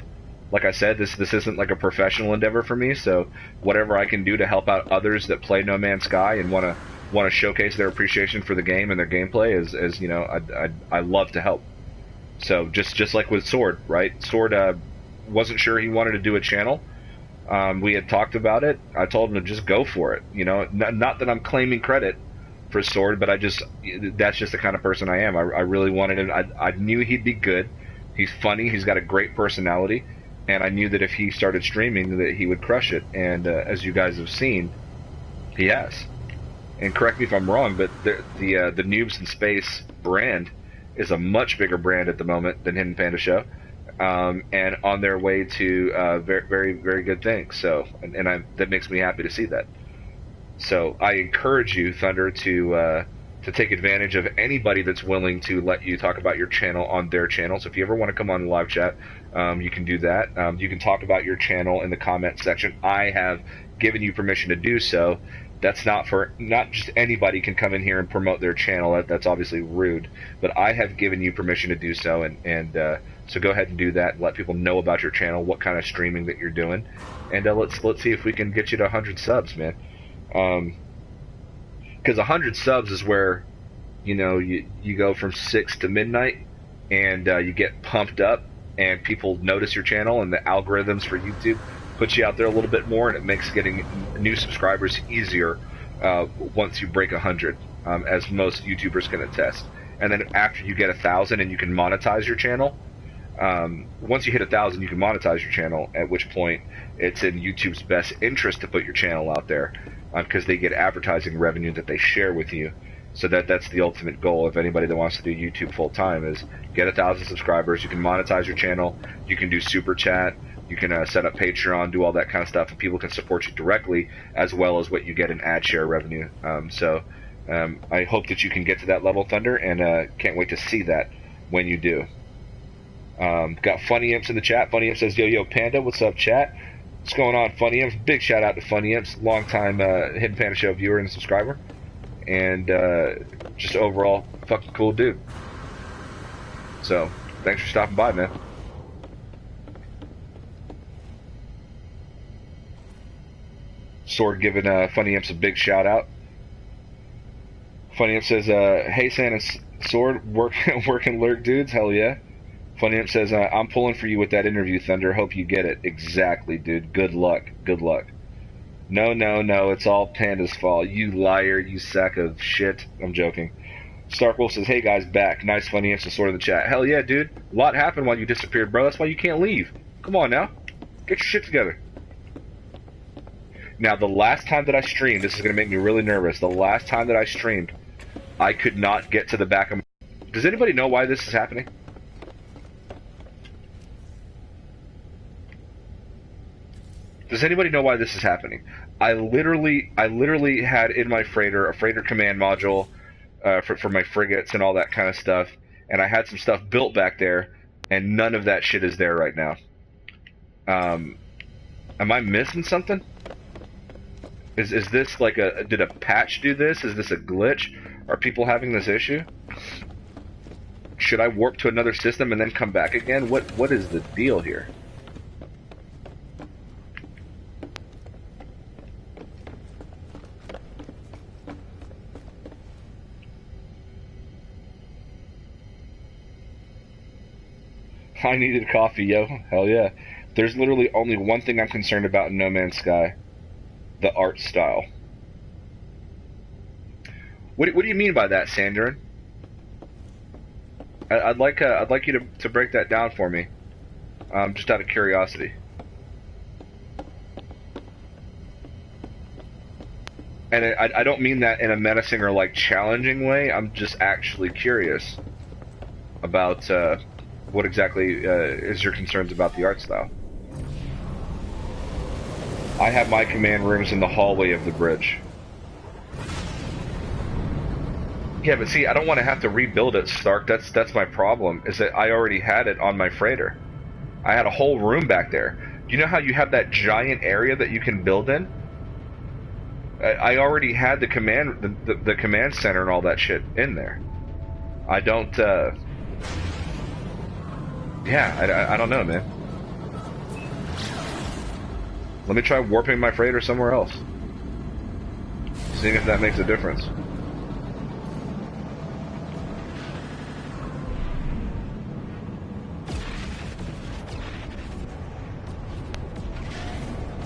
Like I said, this isn't like a professional endeavor for me, so whatever I can do to help out others that play No Man's Sky and want to showcase their appreciation for the game and their gameplay is I love to help. So just like with Sword, right? Sword wasn't sure he wanted to do a channel. We had talked about it. I told him to just go for it. Not that I'm claiming credit for Sword, but that's just the kind of person I am. I really wanted him. I knew he'd be good. He's funny. He's got a great personality, and I knew that if he started streaming, that he would crush it. And as you guys have seen, he has. And correct me if I'm wrong, but the Noobs in Space brand is a much bigger brand at the moment than Hidden Panda Show, and on their way to very, very, very good things. So, and that makes me happy to see that. So I encourage you, Thunder, to take advantage of anybody that's willing to let you talk about your channel on their channel. So if you ever want to come on the live chat, you can do that. You can talk about your channel in the comment section. I have given you permission to do so. That's not just anybody can come in here and promote their channel. That's obviously rude. But I have given you permission to do so, and so go ahead and do that. Let people know about your channel, what kind of streaming that you're doing, and let's see if we can get you to 100 subs, man. Because 100 subs is where you go from 6 to midnight, and you get pumped up, and people notice your channel, and the algorithms for YouTube puts you out there a little bit more, and it makes getting new subscribers easier once you break 100, as most YouTubers can attest. And then after you get 1,000 and you can monetize your channel, once you hit 1,000 you can monetize your channel, at which point it's in YouTube's best interest to put your channel out there, because they get advertising revenue that they share with you. So that's the ultimate goal of anybody that wants to do YouTube full time, is get 1,000 subscribers. You can monetize your channel, you can do super chat, you can set up Patreon, do all that kind of stuff, and people can support you directly, as well as what you get in ad share revenue. I hope that you can get to that level, Thunder, and can't wait to see that when you do. Got Funny Imps in the chat. Funny Imps says, yo, Panda, what's up, chat? What's going on, Funny Imps? Big shout out to Funny Imps, long-time Hidden Panda Show viewer and subscriber, and just overall fucking cool dude. So, thanks for stopping by, man. Sword giving Funny Imps a big shout out. Funny Imp says, hey Santa Sword, working lurk dudes, hell yeah. Funny Imp says, I'm pulling for you with that interview, Thunder, hope you get it. Exactly, dude, good luck. No, it's all Panda's fault. You liar, you sack of shit. I'm joking. Starkwolf says, hey guys, back. Nice Funny Imp Sword in the chat. Hell yeah, dude. A lot happened while you disappeared, bro. That's why you can't leave. Come on now. Get your shit together. Now, the last time that I streamed, this is going to make me really nervous. The last time that I streamed, I could not get to the back of my... Does anybody know why this is happening? Does anybody know why this is happening? I literally had in my freighter a freighter command module for my frigates and all that kind of stuff, and I had some stuff built back there, and none of that shit is there right now. Am I missing something? Is this like did a patch do this? Is this a glitch? Are people having this issue? Should I warp to another system and then come back again? What is the deal here? I needed coffee, yo. Hell yeah. There's literally only one thing I'm concerned about in No Man's Sky. The art style. What do you mean by that, Sandrin? I'd like you to break that down for me, just out of curiosity. And I don't mean that in a menacing or like challenging way. I'm just actually curious about what exactly is your concerns about the art style. I have my command rooms in the hallway of the bridge. Yeah, but see, I don't want to have to rebuild it, Stark. That's my problem. Is that I already had it on my freighter. I had a whole room back there. You know how you have that giant area that you can build in? I already had the the command center and all that shit in there. I don't. Yeah, I don't know, man. Let me try warping my freighter somewhere else. Seeing if that makes a difference.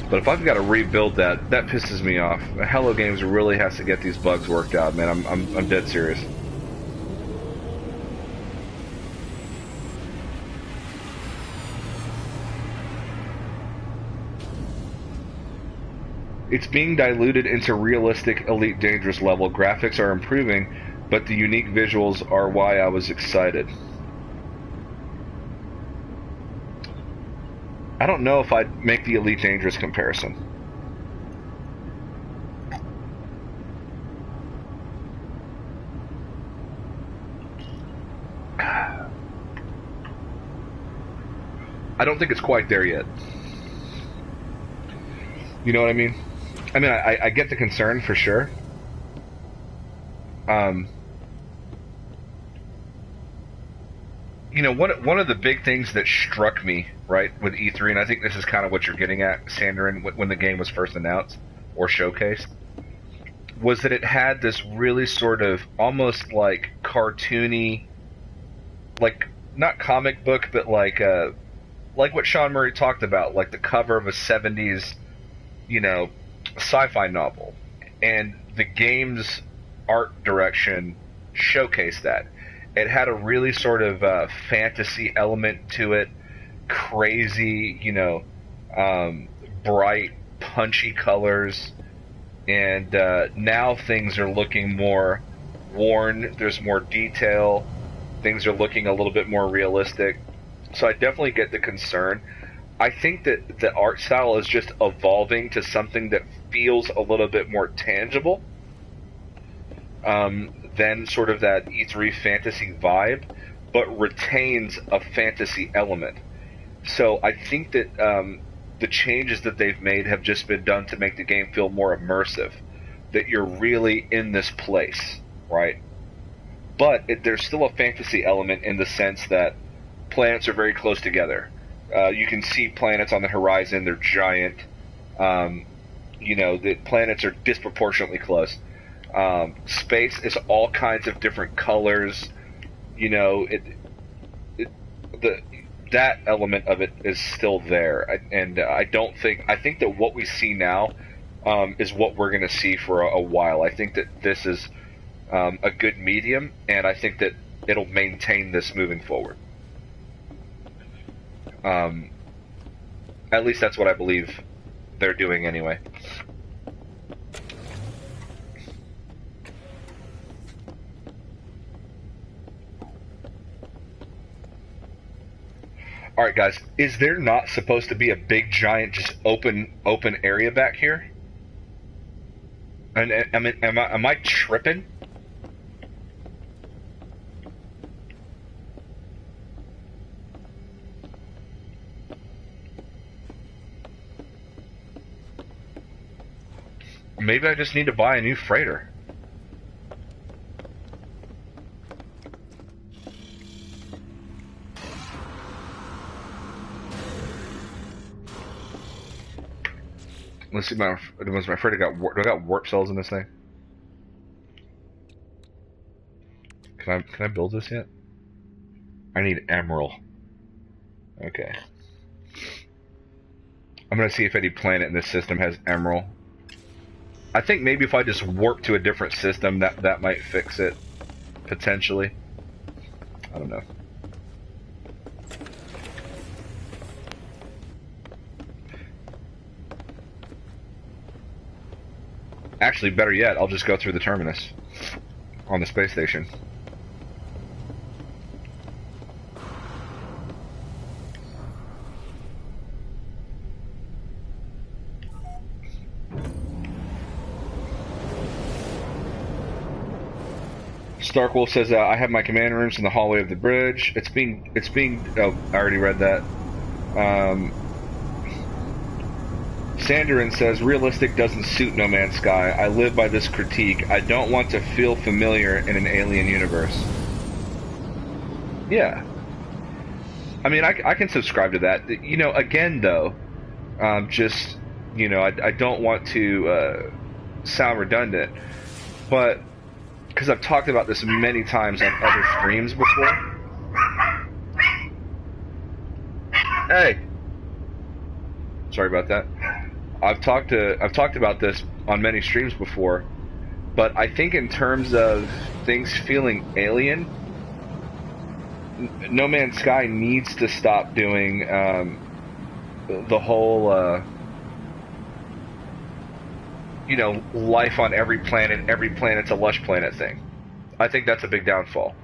But if I've got to rebuild that, that pisses me off. Hello Games really has to get these bugs worked out, man. I'm dead serious. It's being diluted into realistic Elite Dangerous level. Graphics are improving, but the unique visuals are why I was excited. I don't know if I'd make the Elite Dangerous comparison. I don't think it's quite there yet. You know what I mean? I mean, I get the concern for sure. You know, one of the big things that struck me, right, with E3, and I think this is kind of what you're getting at, Sanderin, when the game was first announced or showcased, was that it had this really sort of almost like cartoony, like not comic book, but like what Sean Murray talked about, like the cover of a '70s, you know, sci-fi novel, and the game's art direction showcased that. It had a really sort of fantasy element to it, crazy, you know, bright, punchy colors, and now things are looking more worn. There's more detail. Things are looking a little bit more realistic. So I definitely get the concern. I think that the art style is just evolving to something that feels a little bit more tangible than sort of that E3 fantasy vibe, but retains a fantasy element. So I think that the changes that they've made have just been done to make the game feel more immersive, that you're really in this place, right? But there's still a fantasy element in the sense that planets are very close together. You can see planets on the horizon. They're giant. You know, the planets are disproportionately close. Space is all kinds of different colors. You know, that element of it is still there. I think that what we see now is what we're going to see for a while. I think that this is a good medium, and I think that it'll maintain this moving forward. At least that's what I believe they're doing anyway. Alright guys, is there not supposed to be a big giant just open area back here? And am I tripping? Maybe I just need to buy a new freighter. Let's see, was my freighter do I got warp cells in this thing? Can I build this yet? I need emerald. Okay. I'm gonna see if any planet in this system has emerald. I think maybe if I just warp to a different system, that might fix it, potentially. I don't know. Actually, better yet, I'll just go through the terminus on the space station. Starkwolf says, I have my command rooms in the hallway of the bridge. Oh, I already read that. Sanderin says, realistic doesn't suit No Man's Sky. I live by this critique. I don't want to feel familiar in an alien universe. Yeah. I mean, I can subscribe to that. You know, again, though, just, you know, I don't want to sound redundant, but because I've talked about this many times on other streams before. Hey! Sorry about that. I've talked about this on many streams before, but I think in terms of things feeling alien, No Man's Sky needs to stop doing the whole, you know, life on every planet's a lush planet thing. I think that's a big downfall.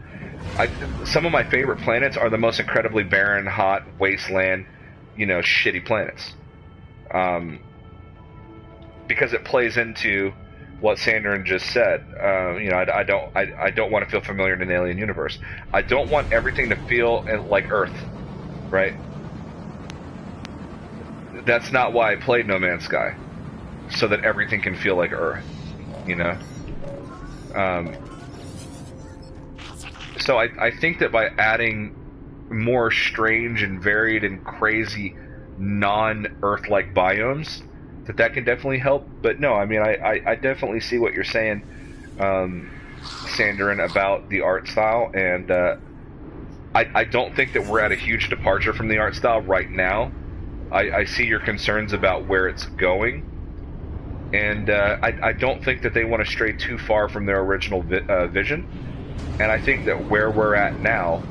Some of my favorite planets are the most incredibly barren, hot, wasteland, you know, shitty planets. Because it plays into what Sanderin just said. You know, I don't want to feel familiar in an alien universe. I don't want everything to feel like Earth, right? That's not why I played No Man's Sky, so that everything can feel like Earth, you know? So I think that by adding more strange and varied and crazy non-Earth-like biomes, that can definitely help. But no, I mean, I definitely see what you're saying, Sanderin, about the art style, and I don't think that we're at a huge departure from the art style right now. I see your concerns about where it's going, and I don't think that they want to stray too far from their original vision, and I think that where we're at now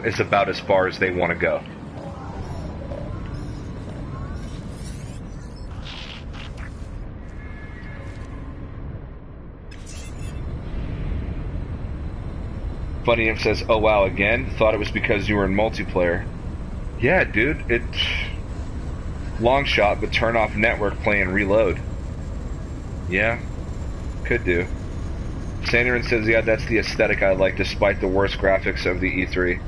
is about as far as they want to go. Funny Imp says, oh wow, again? Thought it was because you were in multiplayer. Yeah, dude, it's long shot, but turn off network play and reload. Yeah, could do. Sanderin says, yeah, that's the aesthetic I like, despite the worst graphics of the E3.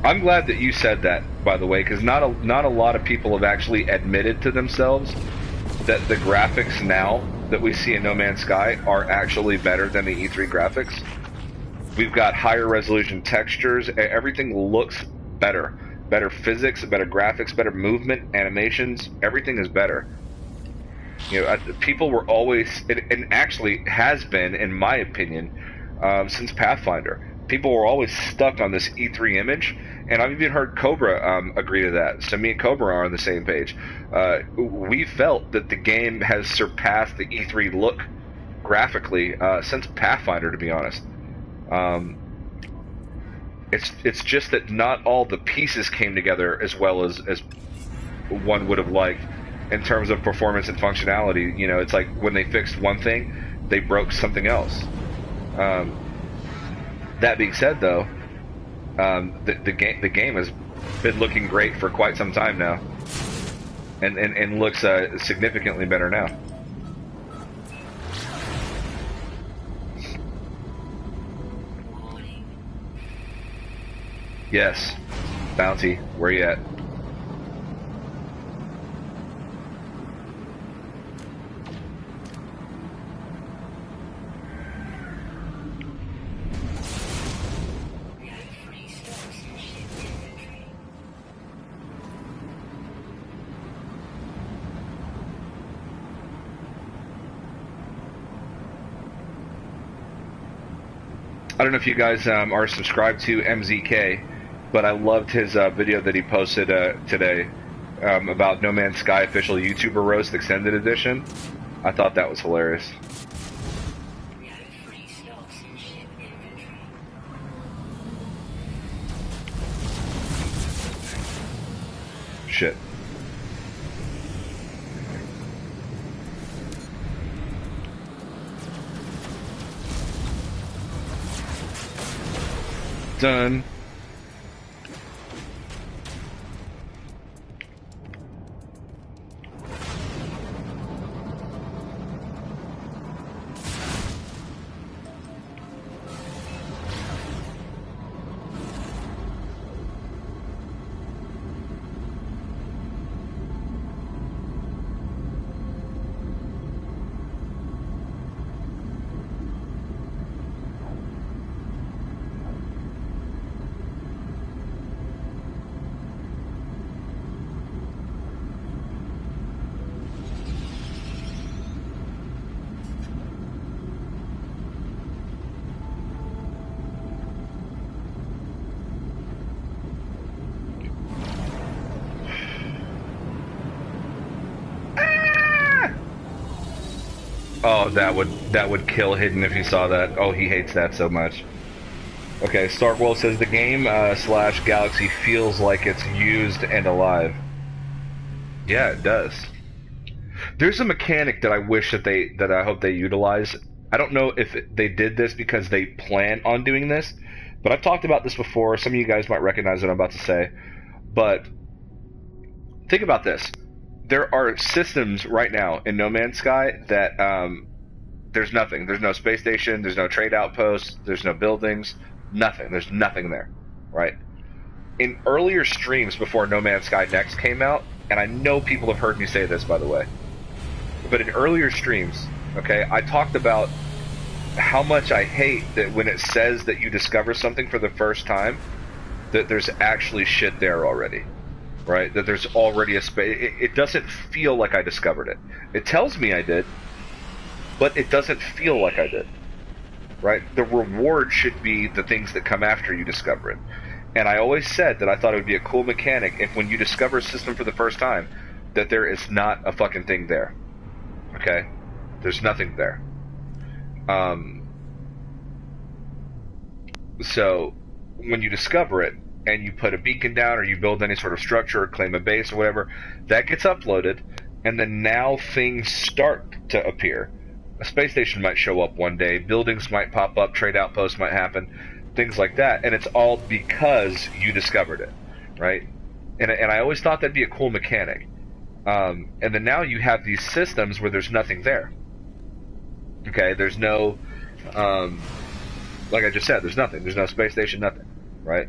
I'm glad that you said that, by the way, because not a lot of people have actually admitted to themselves that the graphics now that we see in No Man's Sky are actually better than the E3 graphics. We've got higher resolution textures. Everything looks better. Better physics, better graphics, better movement, animations. Everything is better. You know, people were always, and actually has been, in my opinion, since Pathfinder. People were always stuck on this E3 image, and I've even heard Cobra agree to that. So me and Cobra are on the same page. We felt that the game has surpassed the E3 look graphically since Pathfinder, to be honest. It's just that not all the pieces came together as well as one would have liked in terms of performance and functionality. You know, it's like when they fixed one thing, they broke something else. That being said, though, the game has been looking great for quite some time now, and looks significantly better now. Yes, Bounty, where you at? I don't know if you guys are subscribed to MZK, but I loved his video that he posted today about No Man's Sky official YouTuber roast extended edition. I thought that was hilarious. Shit. Done. Oh, that would kill Hidden if he saw that. Oh, he hates that so much. Okay, Starkwell says the game slash Galaxy feels like it's used and alive. Yeah, it does. There's a mechanic that I wish that I hope they utilize. I don't know if they did this because they plan on doing this, but I've talked about this before. Some of you guys might recognize what I'm about to say. But think about this. There are systems right now in No Man's Sky that there's nothing. There's no space station. There's no trade outposts. There's no buildings. Nothing. There's nothing there, right? In earlier streams before No Man's Sky Next came out, and I know people have heard me say this, by the way, but in earlier streams, okay, I talked about how much I hate that when it says that you discover something for the first time, that there's actually shit there already, right? That there's already a space. It doesn't feel like I discovered it. It tells me I did, but it doesn't feel like I did, right? The reward should be the things that come after you discover it. And I always said that I thought it would be a cool mechanic if when you discover a system for the first time, that there is not a fucking thing there. Okay? There's nothing there. So, when you discover it, and you put a beacon down, or you build any sort of structure, or claim a base, or whatever, that gets uploaded, and then now things start to appear. A space station might show up one day, buildings might pop up, trade outposts might happen, things like that, and it's all because you discovered it, right? And I always thought that'd be a cool mechanic. And then now you have these systems where there's nothing there. Okay, there's no, like I just said, there's nothing. There's no space station, nothing, right?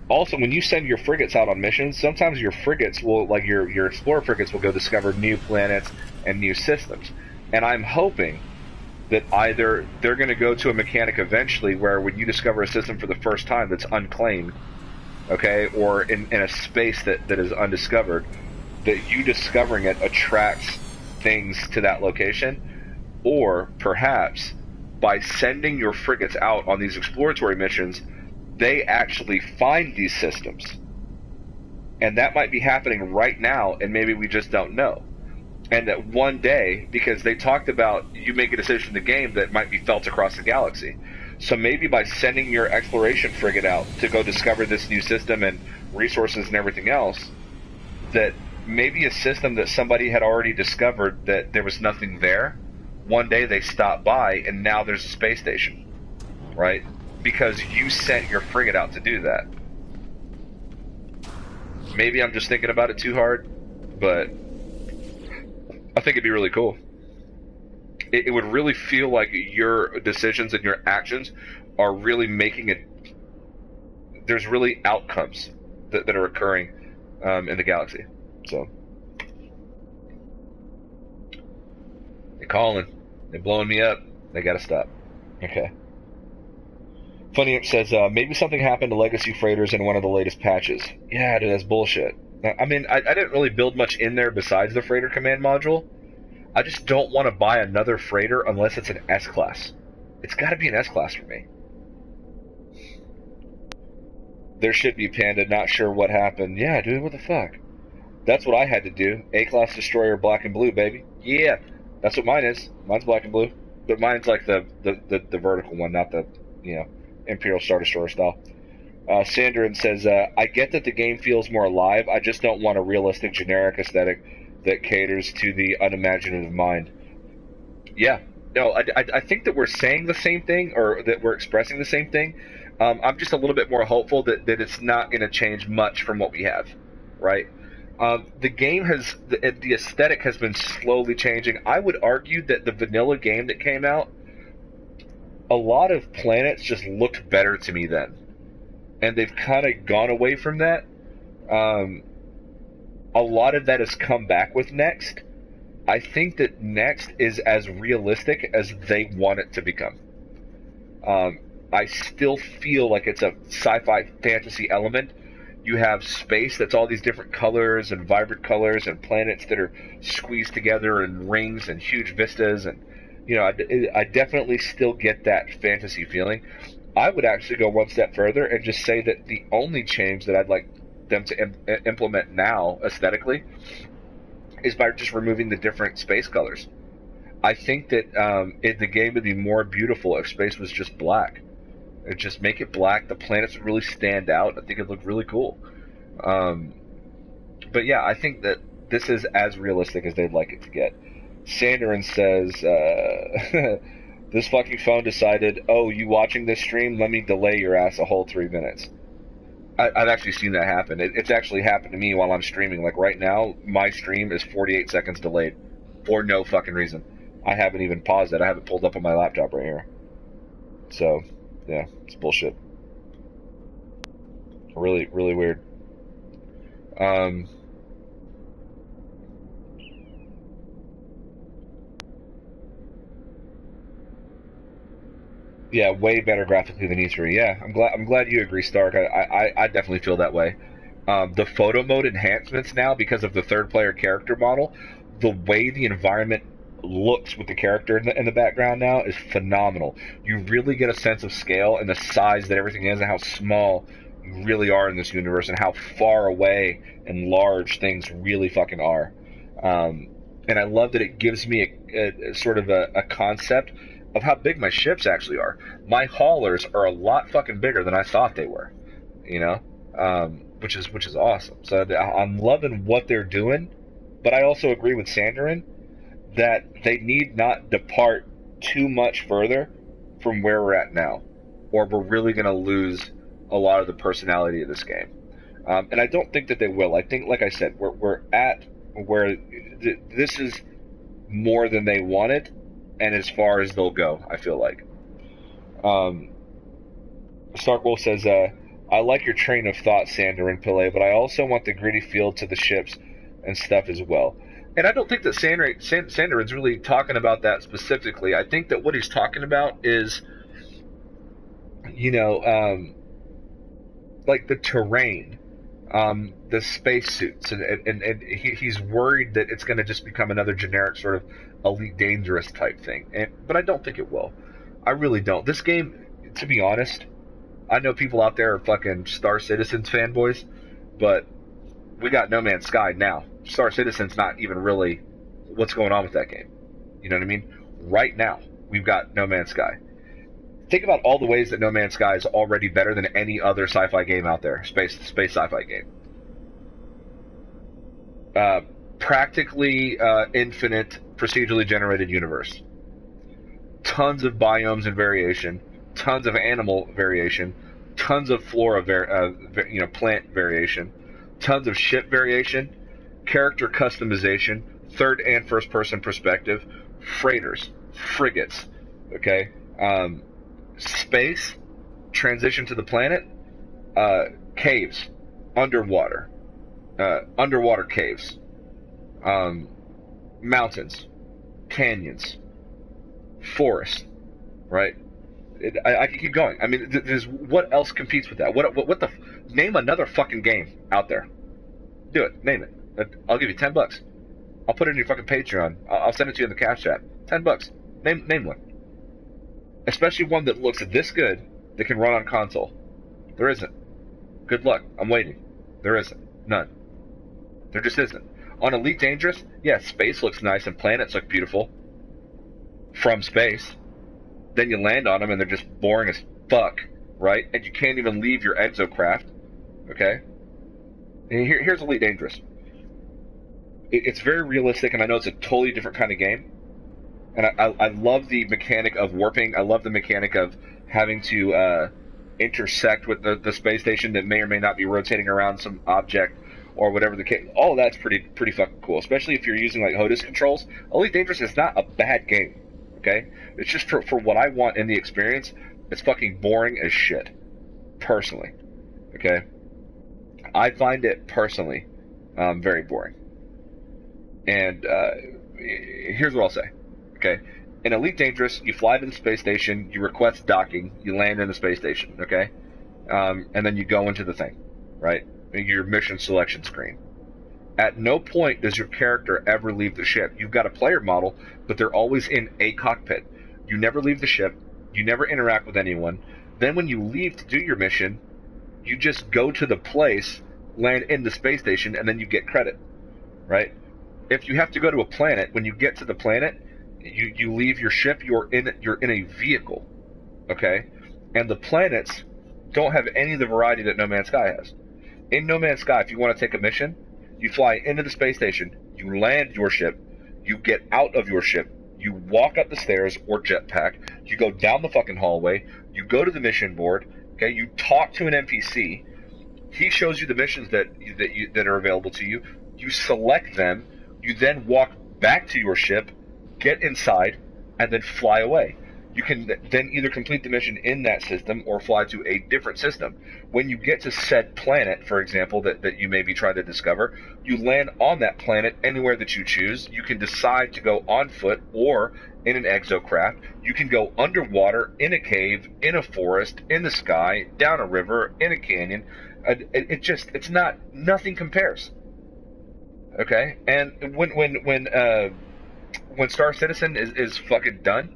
Also, when you send your frigates out on missions, sometimes your frigates will, like your explorer frigates will go discover new planets and new systems. And I'm hoping that either they're going to go to a mechanic eventually where when you discover a system for the first time that's unclaimed, okay, or in a space that is undiscovered, that you discovering it attracts things to that location, or perhaps by sending your frigates out on these exploratory missions, they actually find these systems. And that might be happening right now, and maybe we just don't know. And that one day, because they talked about you make a decision in the game that might be felt across the galaxy. So maybe by sending your exploration frigate out to go discover this new system and resources and everything else, that maybe a system that somebody had already discovered that there was nothing there, one day they stop by and now there's a space station, right? Because you sent your frigate out to do that. Maybe I'm just thinking about it too hard, but I think it'd be really cool. It would really feel like your decisions and your actions are really making it. There's really outcomes that are occurring in the galaxy. So they're calling, they're blowing me up. They gotta stop. Okay. Funny, it says maybe something happened to legacy freighters in one of the latest patches. Yeah, dude, that's bullshit. I mean, I didn't really build much in there besides the freighter command module. I just don't want to buy another freighter unless it's an S-class. It's got to be an S-class for me. There should be Panda, not sure what happened. Yeah, dude, what the fuck? That's what I had to do. A-class destroyer, black and blue, baby. Yeah, that's what mine is. Mine's black and blue. But mine's like the vertical one, not the, Imperial Star Destroyer style. Sandrin says, I get that the game feels more alive. I just don't want a realistic, generic aesthetic that caters to the unimaginative mind. Yeah. No, I think that we're saying the same thing, or that we're expressing the same thing. I'm just a little bit more hopeful that it's not going to change much from what we have, right? The game has, the aesthetic has been slowly changing. I would argue that the vanilla game that came out, a lot of planets just looked better to me then. And they've kind of gone away from that. A lot of that has come back with Next. I think that Next is as realistic as they want it to become. I still feel like it's a sci-fi fantasy element. You have space that's all these different colors and vibrant colors and planets that are squeezed together and rings and huge vistas. And, I definitely still get that fantasy feeling. I would actually go one step further and just say that the only change that I'd like them to implement now, aesthetically, is by just removing the different space colors. I think that the game would be more beautiful if space was just black. It just make it black. The planets would really stand out. I think it'd look really cool. Um, but yeah, I think that this is as realistic as they'd like it to get. Sanderin says, "This fucking phone decided, oh, you watching this stream? Let me delay your ass a whole 3 minutes." I've actually seen that happen. It's actually happened to me while I'm streaming. Like right now, my stream is 48 seconds delayed for no fucking reason. I haven't even paused it. I have it pulled up on my laptop right here. So, yeah, it's bullshit. Really, really weird. Um, yeah, way better graphically than E3. Yeah, I'm glad you agree, Stark. I definitely feel that way. The photo mode enhancements now, because of the third player character model, the way the environment looks with the character in the background now is phenomenal. You really get a sense of scale and the size that everything is and how small you really are in this universe and how far away and large things really fucking are. And I love that it gives me a sort of a concept of how big my ships actually are. My haulers are a lot fucking bigger than I thought they were, you know, which is awesome. So I'm loving what they're doing, but I also agree with Sanderin that they need not depart too much further from where we're at now, or we're really going to lose a lot of the personality of this game. And I don't think that they will. I think, like I said, we're at where this is more than they wanted, and as far as they'll go, I feel like. Um, Starkwolf says, I like your train of thought, Sander and Pillay, but I also want the gritty feel to the ships and stuff as well. And I don't think that Sanderin's really talking about that specifically. I think that what he's talking about is, you know, like the terrain, the spacesuits, and he's worried that it's going to just become another generic sort of Elite Dangerous type thing. But I don't think it will. I really don't. This game, to be honest, I know people out there are fucking Star Citizens fanboys, but we got No Man's Sky now. Star Citizen's not even really what's going on with that game. You know what I mean? Right now, we've got No Man's Sky. Think about all the ways that No Man's Sky is already better than any other sci-fi game out there, space sci-fi game. Practically infinite procedurally generated universe. Tons of biomes and variation. Tons of animal variation. Tons of flora, plant variation. Tons of ship variation. Character customization. Third and first person perspective. Freighters. Frigates. Okay? Space. Transition to the planet. Caves. Underwater. Underwater caves. Mountains. Canyons. Forest. Right? I can keep going. I mean, there's what else competes with that? What the? Name another fucking game out there. Do it. Name it. I'll give you $10. I'll put it in your fucking Patreon. I'll send it to you in the cash chat. $10. Name one. Especially one that looks this good that can run on console. There isn't. Good luck. I'm waiting. There isn't. None. There just isn't. On Elite Dangerous, yeah, space looks nice and planets look beautiful. From space. Then you land on them and they're just boring as fuck, right? And you can't even leave your exocraft, okay? And here's Elite Dangerous. It's very realistic, and I know it's a totally different kind of game. And I love the mechanic of warping. I love the mechanic of having to intersect with the space station that may or may not be rotating around some object or whatever the case. All of that's pretty fucking cool, especially if you're using like HOTAS controls. Elite Dangerous is not a bad game. Okay? It's just for what I want in the experience, it's fucking boring as shit. Personally. Okay? I find it personally very boring. And here's what I'll say. Okay? In Elite Dangerous, you fly to the space station, you request docking, you land in the space station, okay? And then you go into the thing, right? Your mission selection screen. At no point does your character ever leave the ship. You've got a player model, but they're always in a cockpit. You never leave the ship. You never interact with anyone. Then when you leave to do your mission, you just go to the place, land in the space station, and then you get credit, right? If you have to go to a planet, when you get to the planet, You leave your ship. You're in a vehicle, okay? And the planets don't have any of the variety that No Man's Sky has. In No Man's Sky, if you want to take a mission, you fly into the space station, you land your ship, you get out of your ship, you walk up the stairs or jetpack, you go down the fucking hallway, you go to the mission board, okay? You talk to an NPC. He shows you the missions that are available to you. You select them. You then walk back to your ship, get inside, and then fly away. You can then either complete the mission in that system or fly to a different system. When you get to said planet, for example, that you may be trying to discover, you land on that planet anywhere that you choose. You can decide to go on foot or in an exocraft. You can go underwater, in a cave, in a forest, in the sky, down a river, in a canyon. It's nothing compares. Okay? And when Star Citizen is fucking done,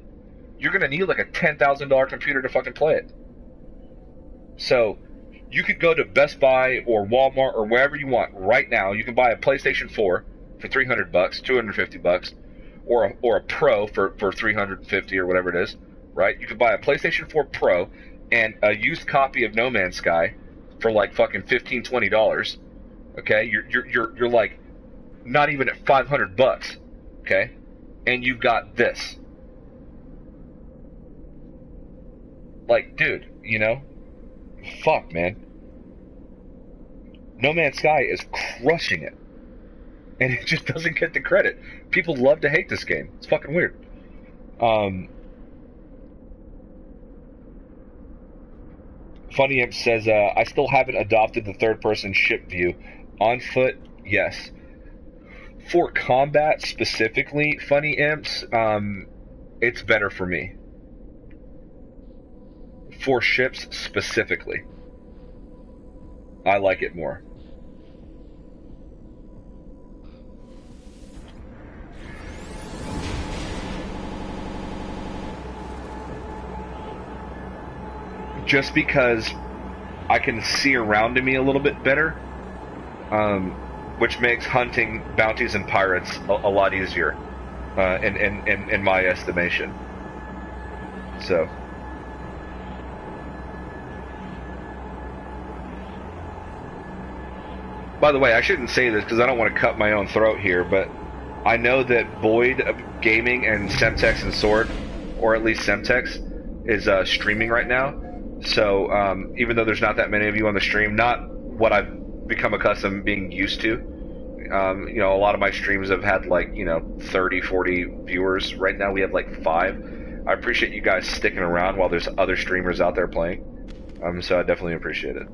you're gonna need like a $10,000 computer to fucking play it. So you could go to Best Buy or Walmart or wherever you want right now. You can buy a PlayStation 4 for $300, $250, or a Pro for $350 or whatever it is. Right? You could buy a PlayStation 4 Pro and a used copy of No Man's Sky for like fucking $15, $20. Okay? You're like not even at $500. Okay? And you've got this. Like, dude, you know? Fuck, man. No Man's Sky is crushing it. And it just doesn't get the credit. People love to hate this game. It's fucking weird. Funny Imp says, I still haven't adopted the third-person ship view. On foot, yes. For combat specifically, Funny Imps, it's better for me. For ships specifically, I like it more. Just because I can see around me a little bit better, which makes hunting bounties and pirates a lot easier, in my estimation. So. By the way, I shouldn't say this because I don't want to cut my own throat here, but I know that Boyd Gaming and Semtex and Sword, or at least Semtex, is streaming right now. So even though there's not that many of you on the stream, not what I've become accustomed being used to. You know, a lot of my streams have had like, 30, 40 viewers. Right now we have like 5. I appreciate you guys sticking around while there's other streamers out there playing. So I definitely appreciate it.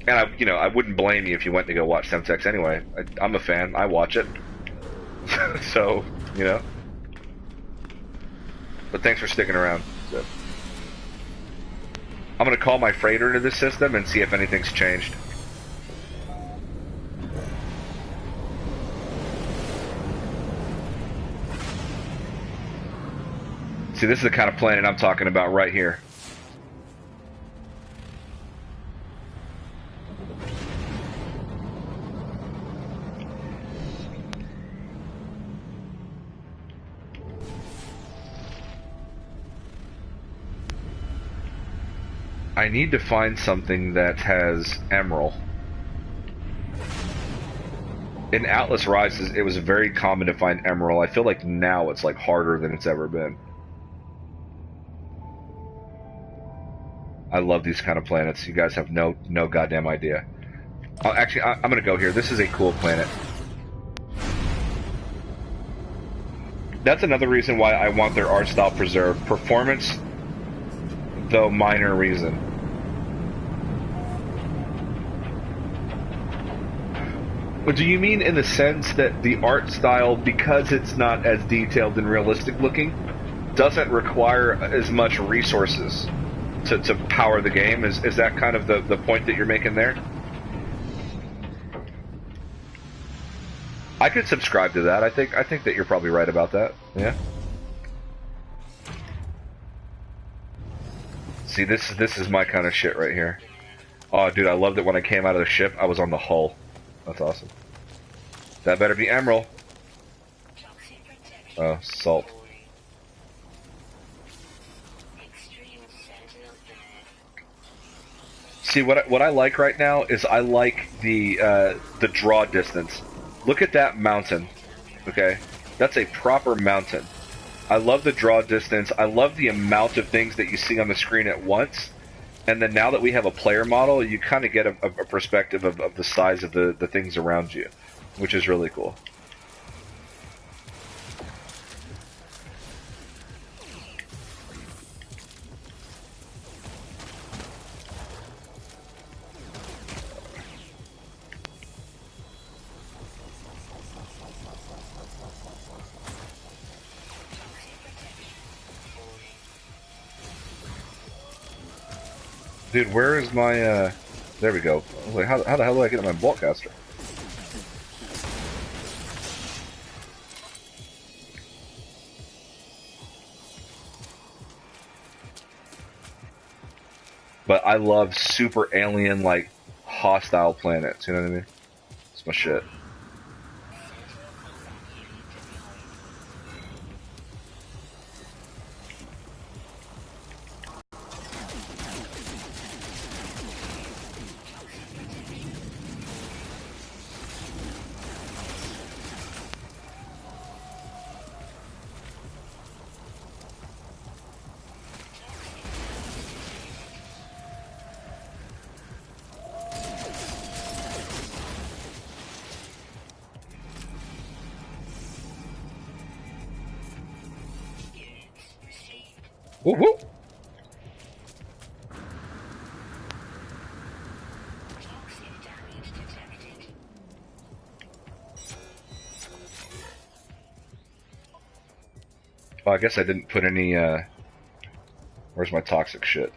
And I wouldn't blame you if you went to go watch Semtex anyway. I'm a fan. I watch it. So, But thanks for sticking around. So. I'm gonna call my freighter into this system and see if anything's changed. See, this is the kind of planet I'm talking about right here. I need to find something that has emerald. In Atlas Rises, it was very common to find emerald. I feel like now it's like harder than it's ever been. I love these kind of planets. You guys have no goddamn idea. Actually, I'm gonna go here. This is a cool planet. That's another reason why I want their art style preserved. Performance, though minor reason. But do you mean in the sense that the art style, because it's not as detailed and realistic looking, doesn't require as much resources to power the game? Is that kind of the point that you're making there? I could subscribe to that. I think that you're probably right about that. Yeah. See, this is my kind of shit right here. Oh, dude, I loved it when I came out of the ship. I was on the hull. That's awesome. That better be emerald. Oh, salt. See, what I like right now is I like the draw distance. Look at that mountain. Okay, that's a proper mountain. I love the draw distance. I love the amount of things that you see on the screen at once. And then now that we have a player model, you kind of get a perspective of the size of the things around you, which is really cool. Dude, where is my, there we go. I was like, how the hell do I get my bolt caster? But I love super alien, like, hostile planets, you know what I mean? It's my shit. Woo woo! Oh, I guess I didn't put any, where's my toxic shit?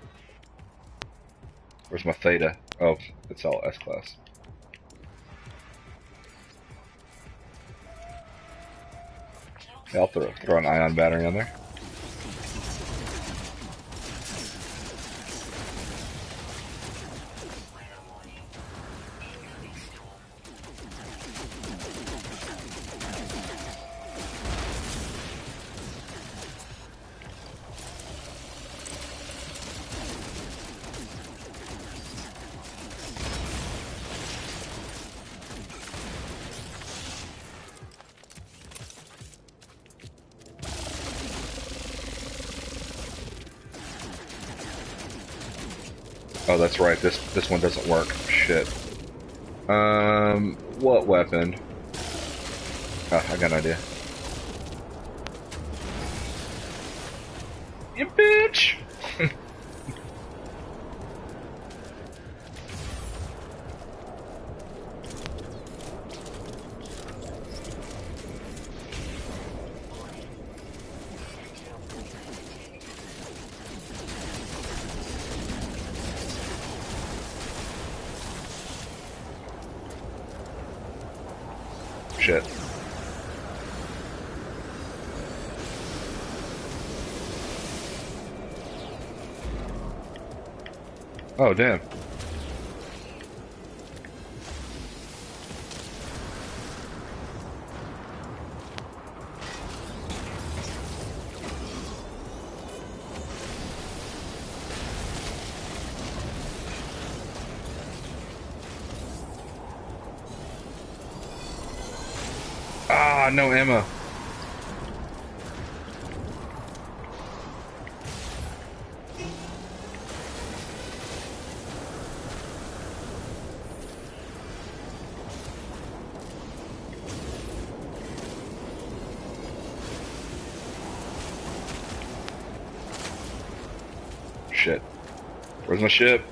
Where's my theta? Oh, it's all S-class. Yeah, I'll throw an ion battery on there. Oh, that's right. This one doesn't work. Shit. What weapon? Oh, I got an idea. You bitch! Shit. Oh, damn. Ah, no ammo. Shit. Where's my ship?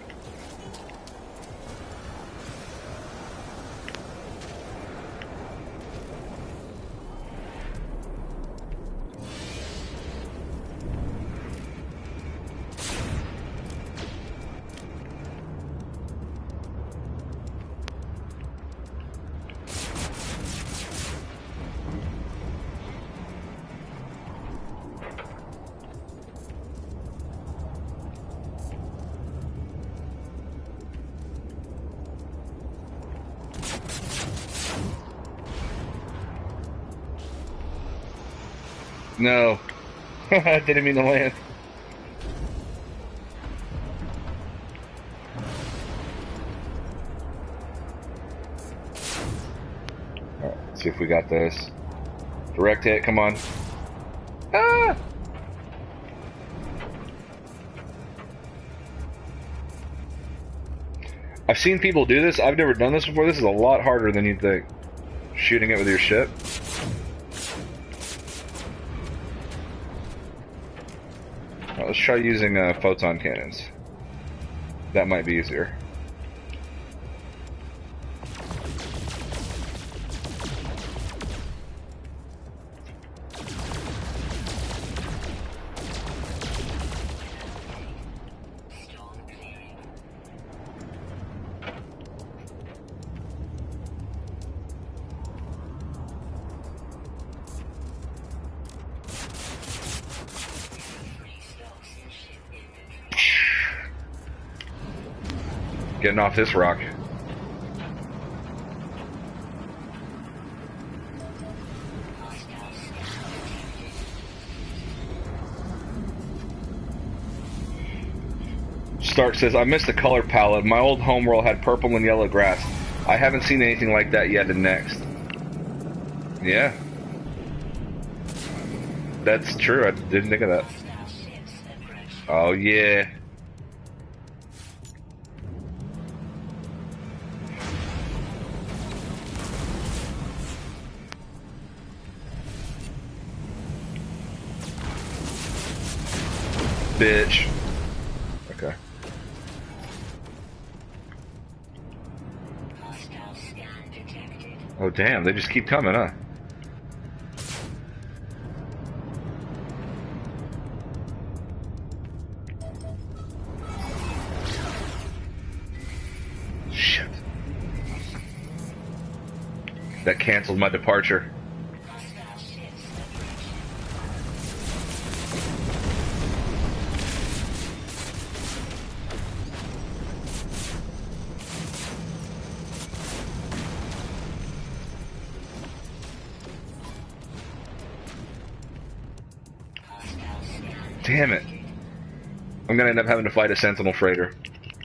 No. I didn't mean to land. Alright, let's see if we got this. Direct hit, come on. Ah! I've seen people do this. I've never done this before. This is a lot harder than you'd think. Shooting it with your ship. Right, let's try using photon cannons. That might be easier. Getting off this rock. Stark says, I missed the color palette. My old homeworld had purple and yellow grass. I haven't seen anything like that yet in Next. Yeah. That's true. I didn't think of that. Oh, yeah. Bitch. Okay. Oh damn, they just keep coming, huh? Shit. That canceled my departure. Damn it. I'm gonna end up having to fight a Sentinel freighter.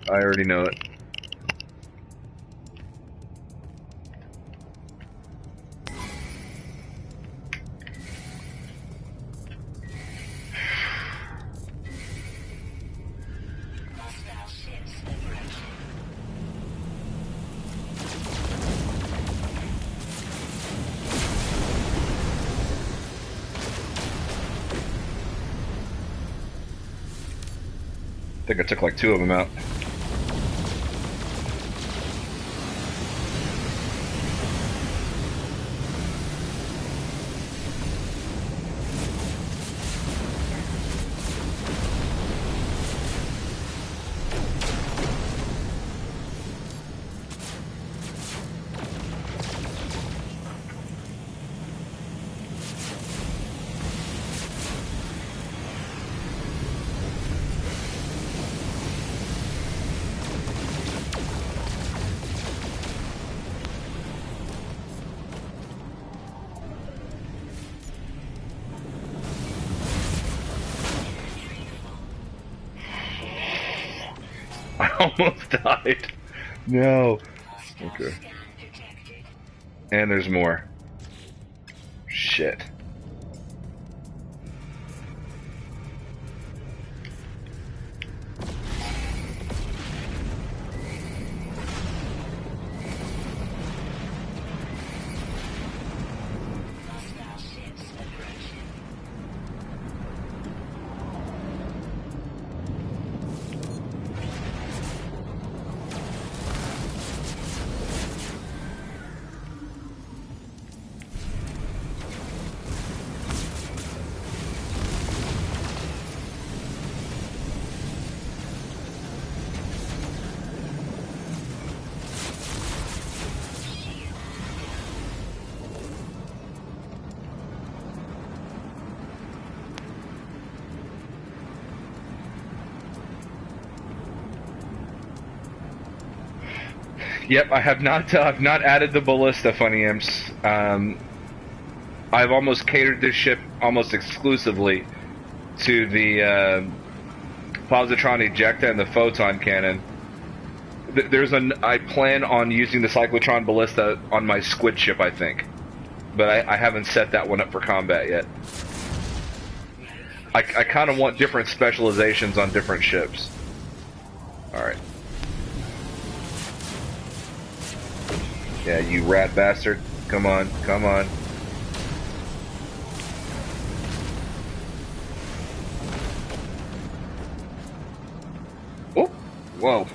I already know it. I think I took like 2 of them out. I almost died. No. Okay. And there's more. Shit. Yep, I have not. I've not added the ballista, funny imps. I've almost catered this ship almost exclusively to the positron ejecta and the photon cannon. I plan on using the cyclotron ballista on my squid ship, I think, but I haven't set that one up for combat yet. I kind of want different specializations on different ships. Alright. Yeah, you rat bastard. Come on, come on. Oh! Whoa.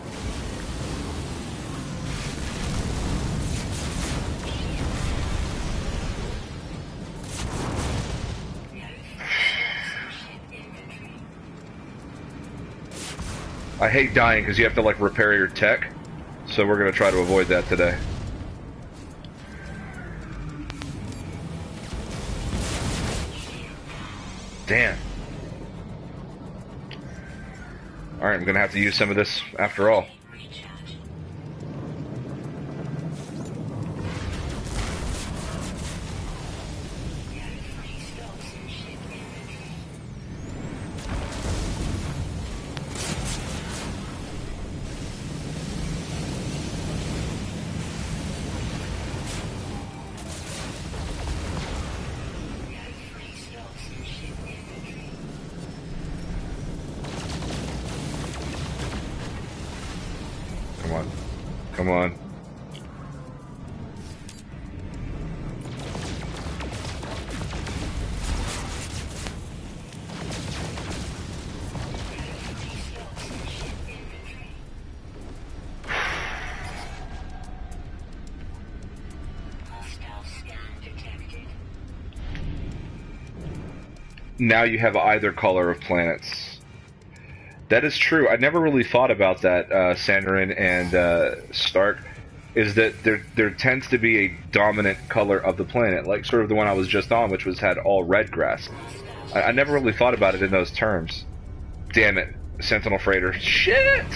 I hate dying because you have to like repair your tech, so we're gonna try to avoid that today. Damn. Alright, I'm gonna have to use some of this after all. Come on. Now you have either color of planets. That is true. I never really thought about that, Sandarin and Stark, is that there tends to be a dominant color of the planet, like sort of the one I was just on, which had all red grass. I never really thought about it in those terms. Damn it. Sentinel Freighter. Shit!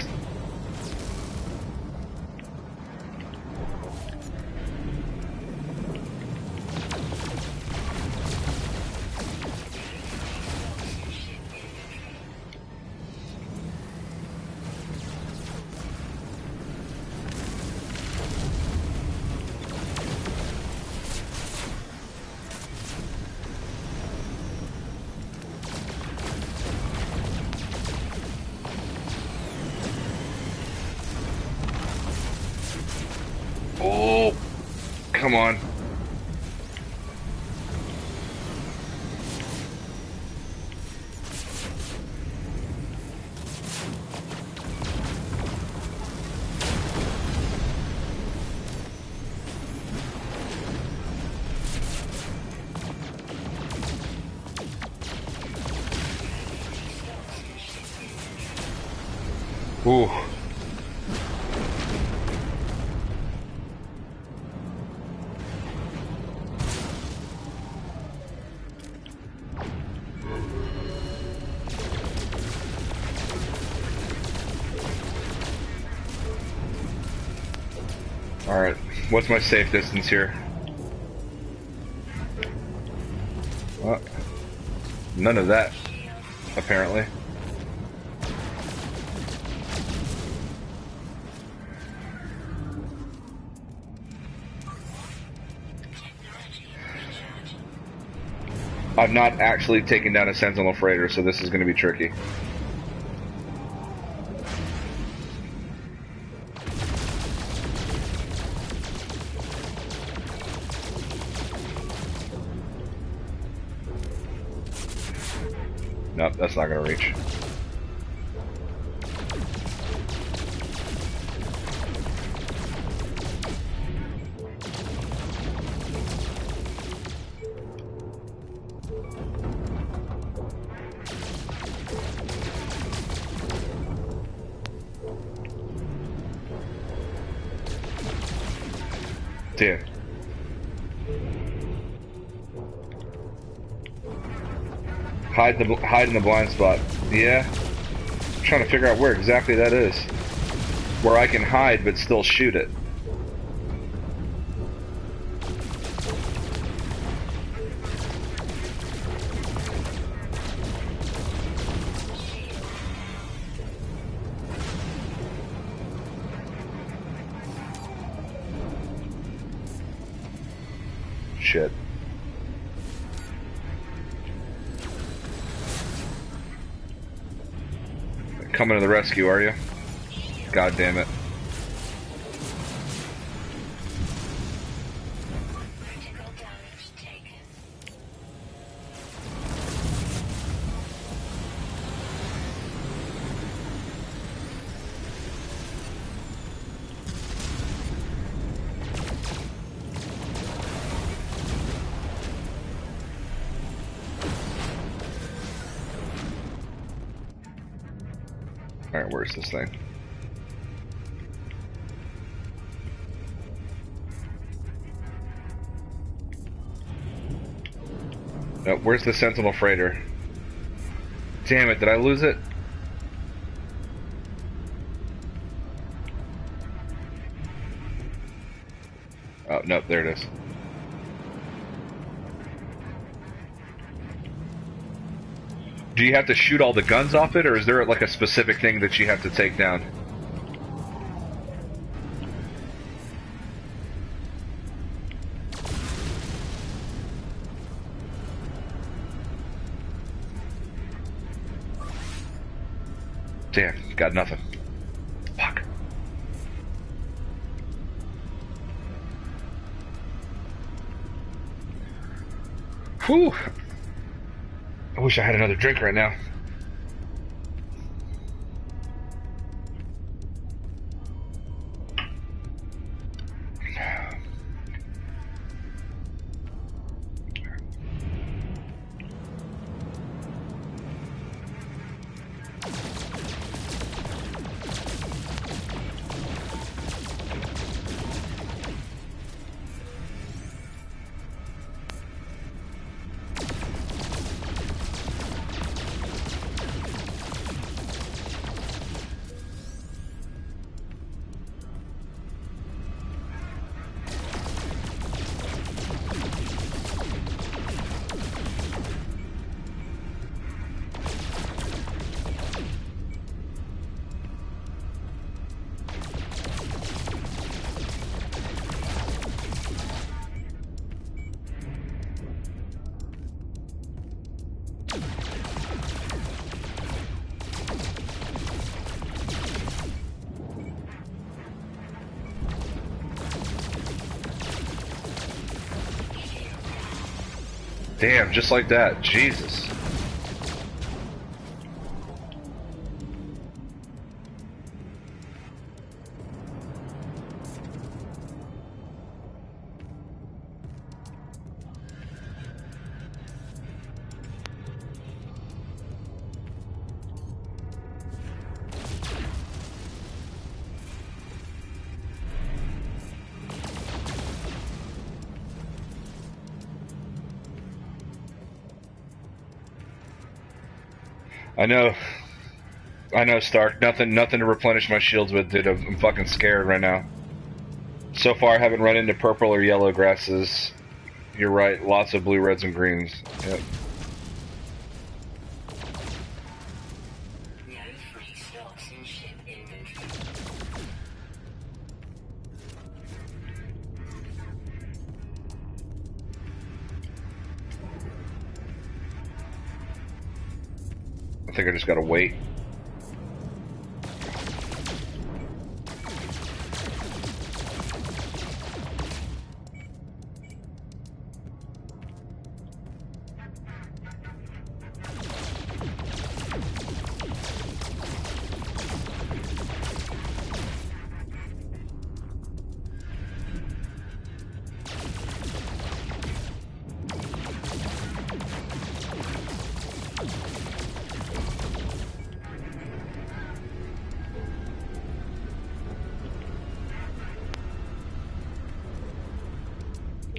Oh, come on. Ooh. Alright, what's my safe distance here? None of that, apparently. I've not actually taken down a Sentinel Freighter, so this is going to be tricky. Nope, that's not going to reach. Damn. Hide in the blind spot. Yeah. I'm trying to figure out where exactly that is. Where I can hide but still shoot it. shit. Coming to the rescue, are you? God damn it. Alright, where's this thing? No, where's the Sentinel Freighter? Damn it, did I lose it? Oh, no, there it is. Do you have to shoot all the guns off it, or is there like a specific thing that you have to take down? Damn, got nothing. Fuck. Whew. I wish I had another drink right now. Damn, just like that. Jesus. I know, Stark. Nothing to replenish my shields with, dude. I'm fucking scared right now. So far, I haven't run into purple or yellow grasses. You're right. Lots of blue, reds, and greens. Yep. I think I just gotta wait.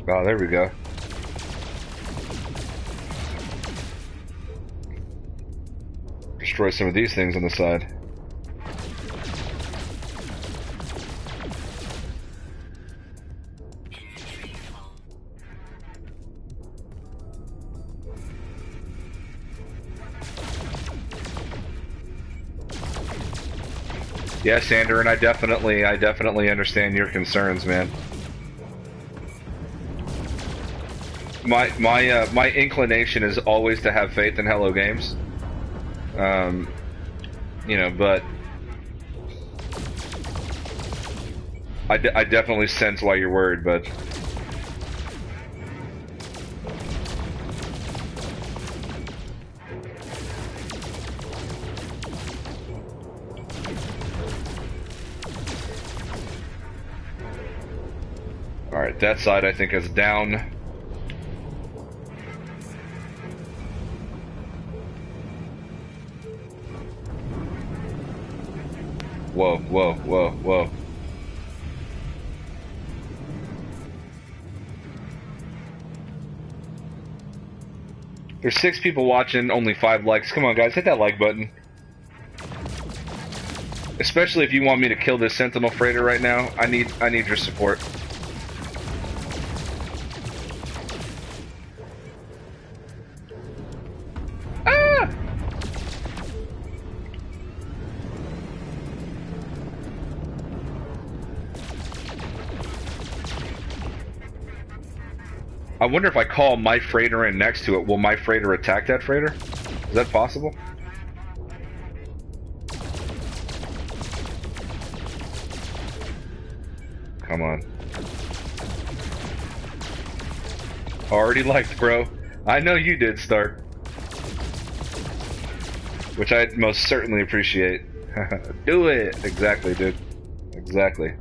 Oh, there we go. Destroy some of these things on the side. Yeah, Sander, and I definitely understand your concerns, man. My inclination is always to have faith in Hello Games. You know, but I definitely sense why you're worried, but. Alright, that side I think is down. Whoa, whoa, whoa, whoa. There's 6 people watching, only 5 likes. Come on guys, hit that like button. Especially if you want me to kill this Sentinel freighter right now, I need your support. Ah! I wonder if I call my freighter in next to it, will my freighter attack that freighter? Is that possible? Come on. Already liked, bro. I know you did, Stark. Which I most certainly appreciate. Do it! Exactly, dude. Exactly.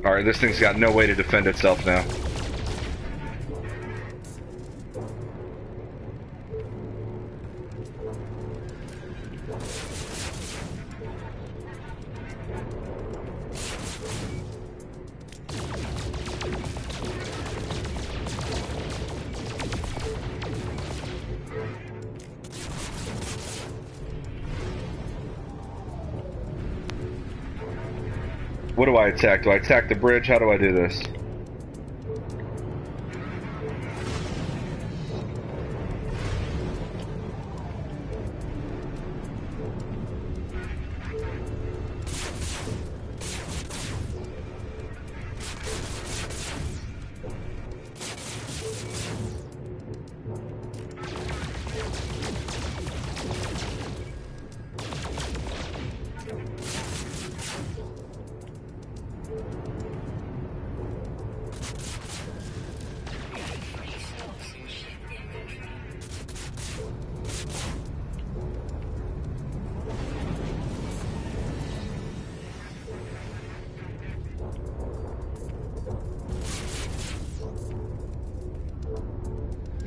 Alright, this thing's got no way to defend itself now. What do I attack? Do I attack the bridge? How do I do this?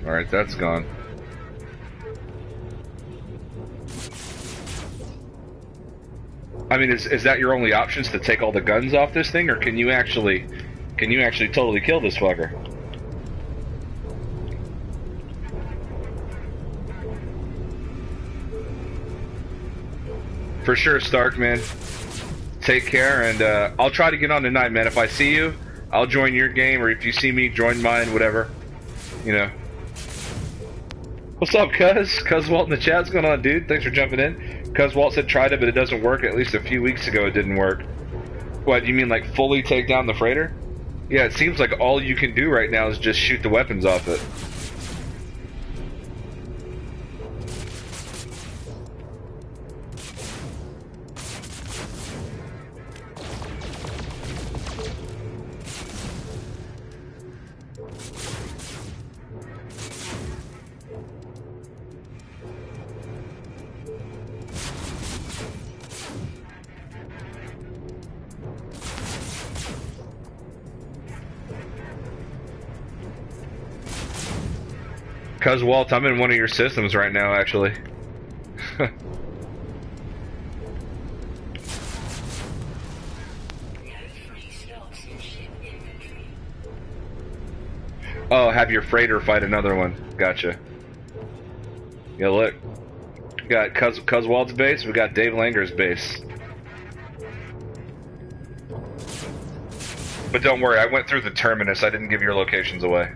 Alright, that's gone. I mean, is that your only options, to take all the guns off this thing, or can you actually totally kill this fucker? For sure, Stark, man. Take care, and I'll try to get on tonight, man. If I see you, I'll join your game, or if you see me, join mine, whatever. You know. What's up, Cuz Walt in the chat? What's going on, dude? Thanks for jumping in. Cuz Walt said tried it, but it doesn't work. At least a few weeks ago it didn't work. What, you mean like fully take down the freighter? Yeah, it seems like all you can do right now is just shoot the weapons off it. Cuz Walt, I'm in one of your systems right now, actually. Oh, have your freighter fight another one. Gotcha. Yeah, look. We got Cuzwald's base, we got Dave Langer's base. But don't worry, I went through the terminus, I didn't give your locations away.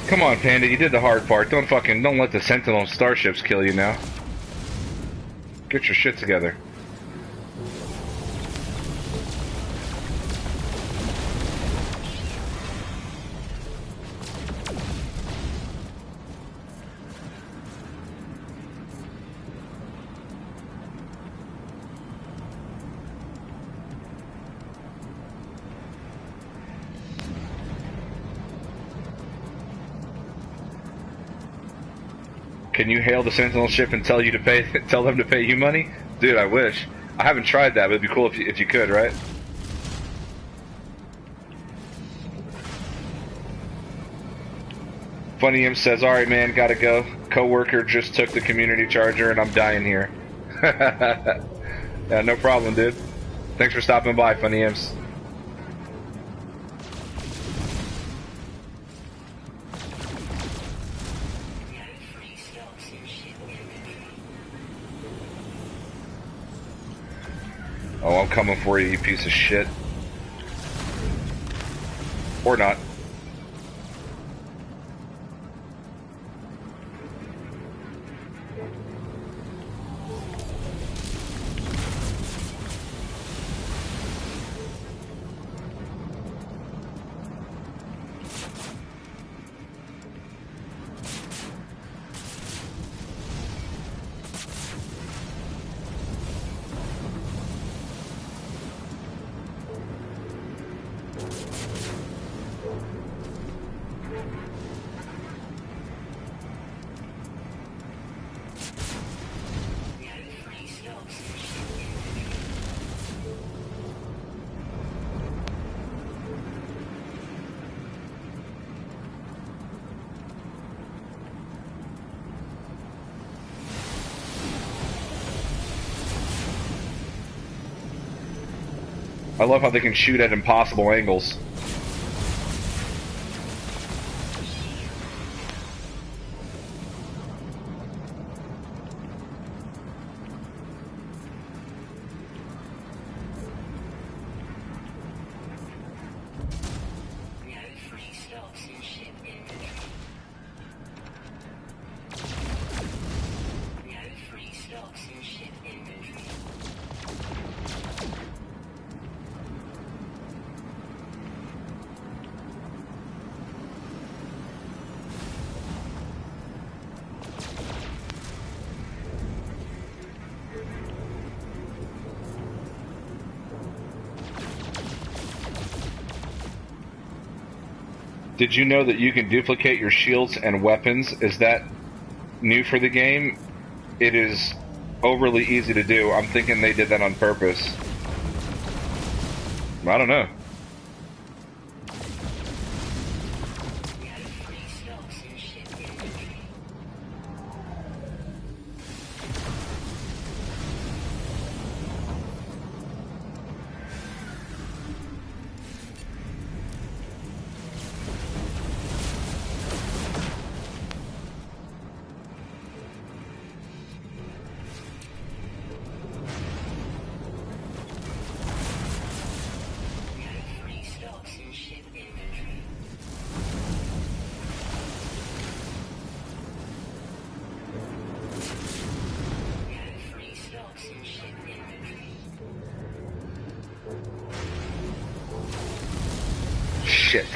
Come on, Panda, you did the hard part. Don't let the Sentinel starships kill you now. Get your shit together. Can you hail the Sentinel ship and tell them to pay you money? Dude, I wish. I haven't tried that, but it'd be cool if you could, right? Funny Imp says, alright man, gotta go. Coworker just took the community charger and I'm dying here. Yeah, no problem, dude. Thanks for stopping by, Funny Imps. Oh, I'm coming for you, you piece of shit. Or not. I love how they can shoot at impossible angles. Did you know that you can duplicate your shields and weapons? Is that new for the game? It is overly easy to do. I'm thinking they did that on purpose. I don't know. Shit.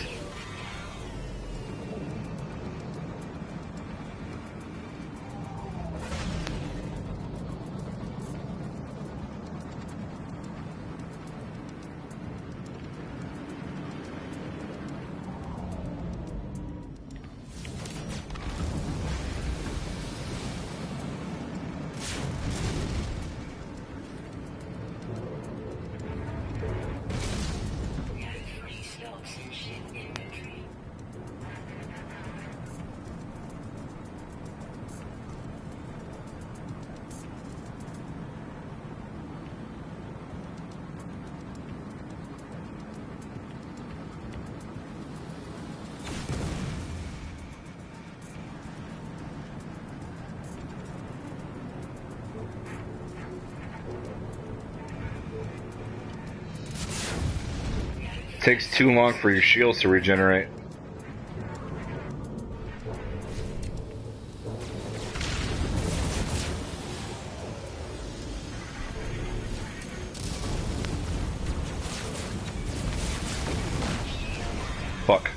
Takes too long for your shields to regenerate. Fuck.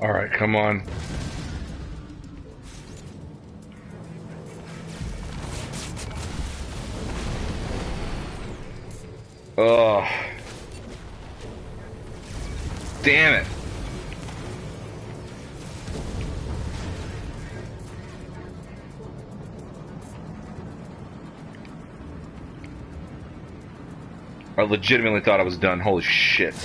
Alright, come on. Ugh. Damn it. I legitimately thought I was done. Holy shit.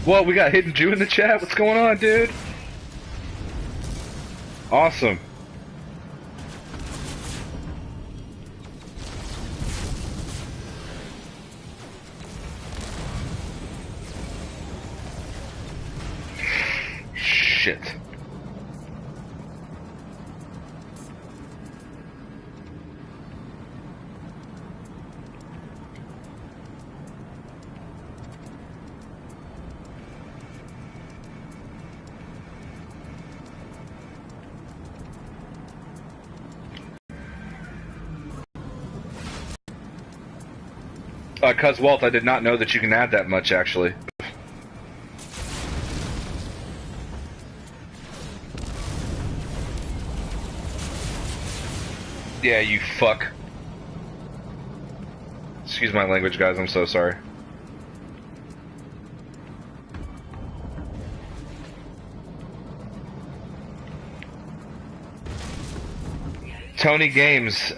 What, we got Hidden Jew in the chat? What's going on, dude? Awesome. Shit. Cuz Walt, I did not know that you can add that much, actually. Yeah, you fuck. Excuse my language, guys, I'm so sorry. Tony Games,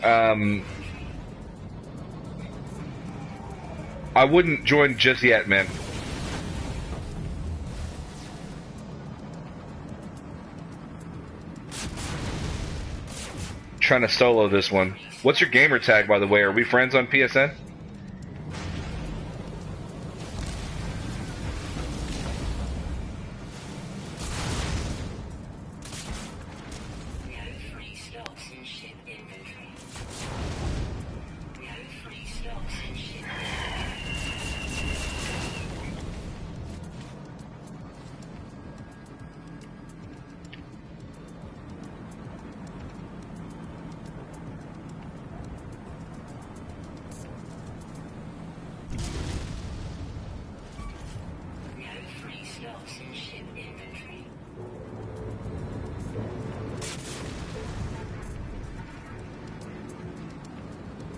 I wouldn't join just yet, man. Trying to solo this one. What's your gamer tag, by the way? Are we friends on PSN?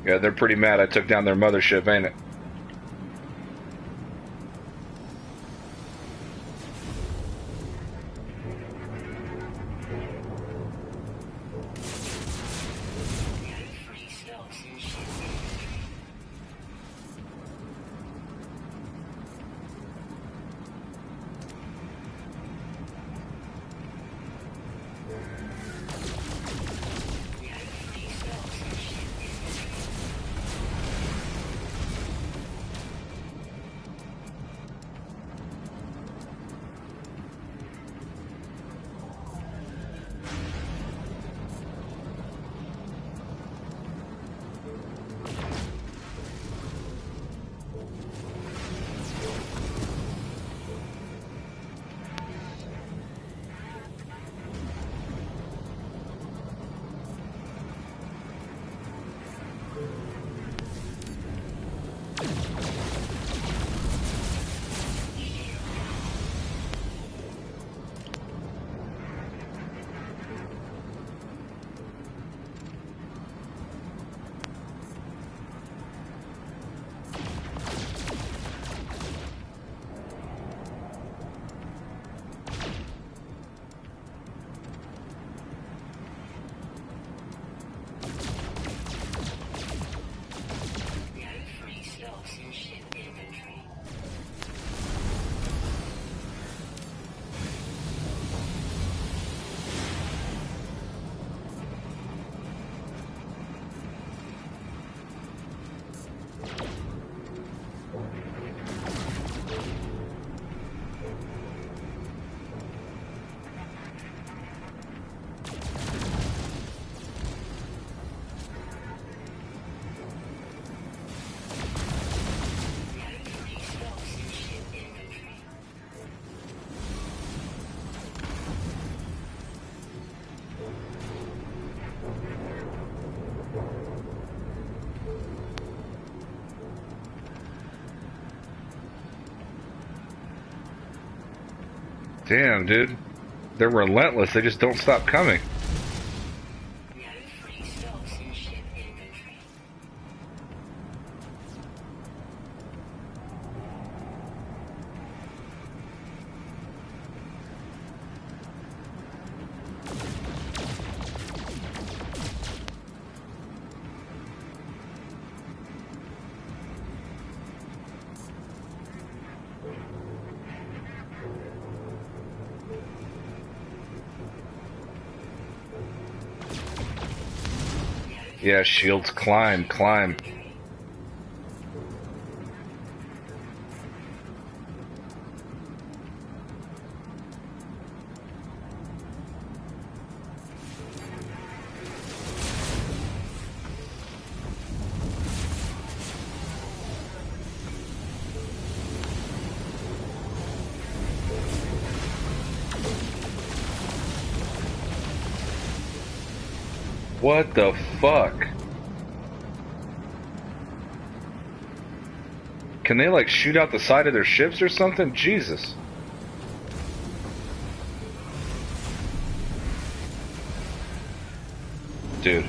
Yeah, they're pretty mad I took down their mothership, ain't it? Damn, dude. They're relentless. They just don't stop coming. Yeah, shields, climb, climb. What the fuck? Can they like shoot out the side of their ships or something? Jesus. Dude.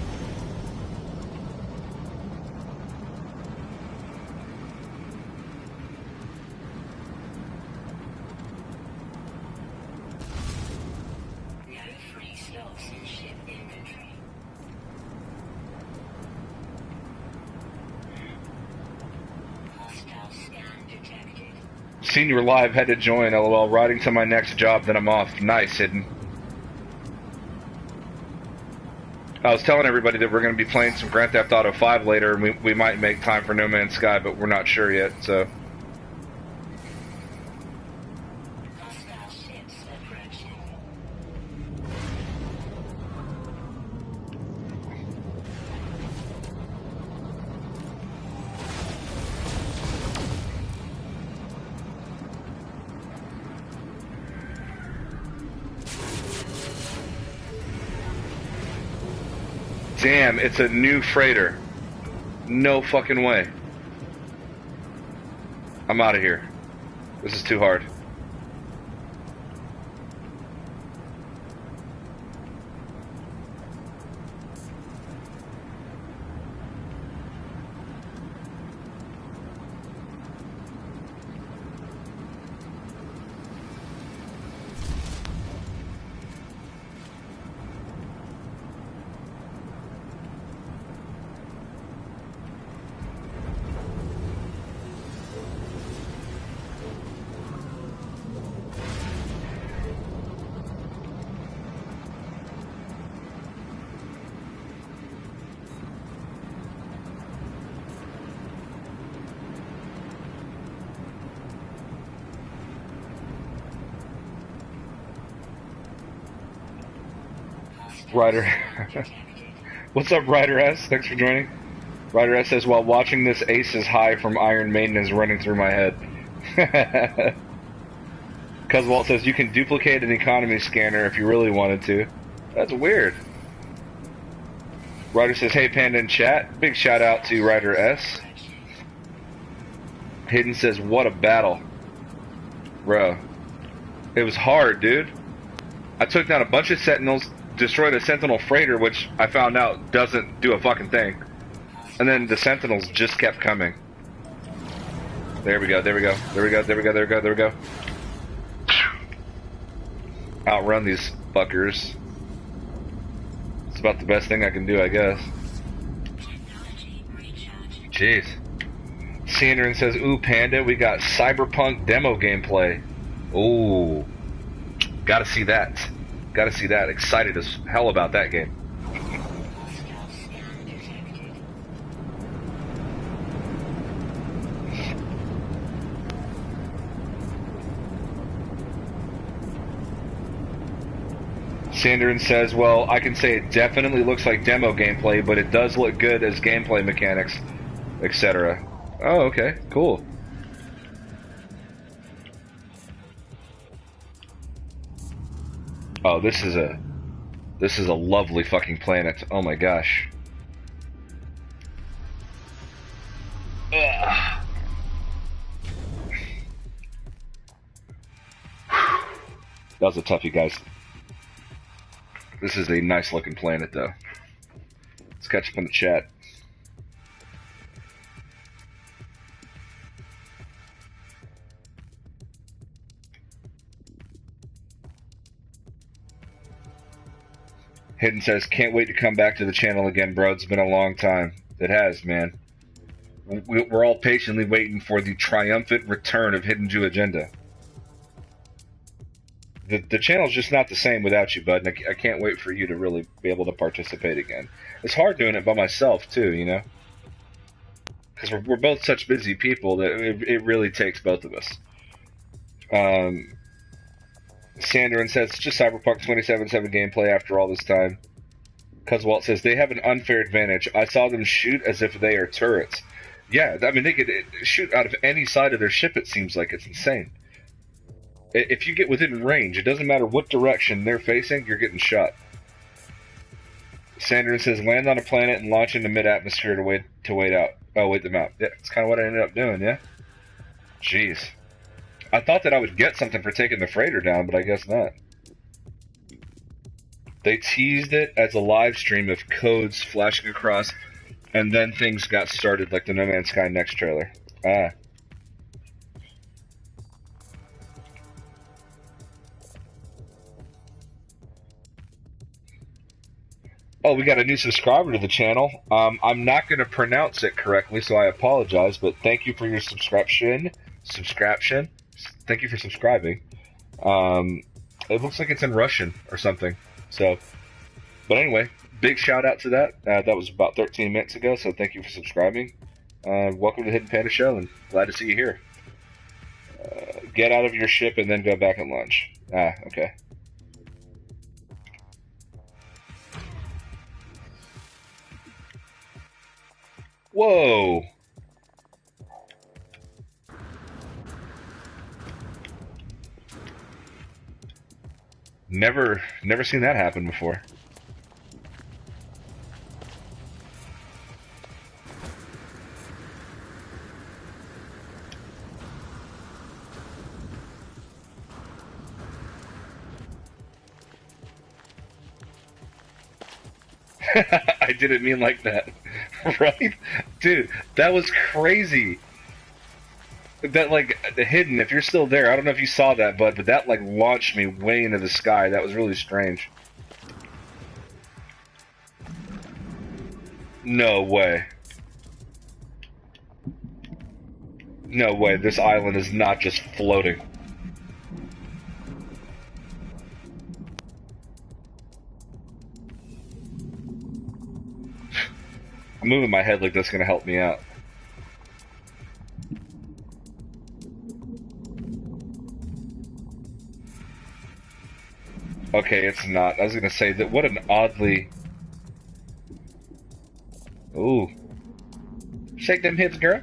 Senior Live had to join, lol. Riding to my next job, then I'm off. Nice, Hidden. I was telling everybody that we're going to be playing some Grand Theft Auto 5 later, and we might make time for No Man's Sky, but we're not sure yet, so... Damn, it's a new freighter. No fucking way. I'm out of here. This is too hard. Ryder. What's up, Ryder S? Thanks for joining. Ryder S says, while watching this, Ace's High from Iron Maiden is running through my head. Cuzwalt says, you can duplicate an economy scanner if you really wanted to. That's weird. Ryder says, hey, Panda in chat. Big shout out to Ryder S. Hidden says, what a battle. Bro. It was hard, dude. I took down a bunch of Sentinels, destroyed a Sentinel freighter, which I found out doesn't do a fucking thing. And then the Sentinels just kept coming. There we go, there we go, there we go, there we go, there we go, there we go. Outrun these fuckers. It's about the best thing I can do, I guess. Jeez. Sandrin says, ooh, Panda, we got Cyberpunk demo gameplay. Ooh. Gotta see that. Gotta see that. Excited as hell about that game. Sanderin says, well, I can say it definitely looks like demo gameplay, but it does look good as gameplay mechanics, etc. Oh, okay. Cool. Oh, this is a lovely fucking planet. Oh my gosh. Ugh. That was a toughie, guys. This is a nice looking planet, though. Let's catch up in the chat. Hidden says, can't wait to come back to the channel again, bro. It's been a long time. It has, man. We're all patiently waiting for the triumphant return of HiddenJewAgenda. The channel's just not the same without you, bud. And I can't wait for you to really be able to participate again. It's hard doing it by myself too, you know, because we're both such busy people that it really takes both of us. Sanderin says it's just Cyberpunk 2077 gameplay after all this time. Cuzwalt says they have an unfair advantage. I saw them shoot as if they are turrets. Yeah, I mean they could shoot out of any side of their ship. It seems like it's insane. If you get within range, it doesn't matter what direction they're facing, you're getting shot. Sanderin says land on a planet and launch into mid-atmosphere to wait them out. Yeah, that's kind of what I ended up doing. Yeah. Jeez. I thought that I would get something for taking the freighter down, but I guess not. They teased it as a live stream of codes flashing across, and then things got started like the No Man's Sky Next trailer. Ah. Oh, we got a new subscriber to the channel. I'm not going to pronounce it correctly, so I apologize, but thank you for your subscription. Thank you for subscribing. It looks like it's in Russian or something. So, but anyway, big shout out to that. That was about 13 minutes ago, so thank you for subscribing. Welcome to the Hidden Panda Show, and glad to see you here. Get out of your ship and then go back and lunch. Ah, okay. Whoa! Never seen that happen before. I didn't mean like that. Right? Dude, that was crazy. That, like, the Hidden, if you're still there, I don't know if you saw that, bud, but that, like, launched me way into the sky. That was really strange. No way. No way, this island is not just floating. I'm moving my head like that's gonna help me out. Okay, it's not. I was gonna say that what an oddly... Ooh. Shake them hips, girl.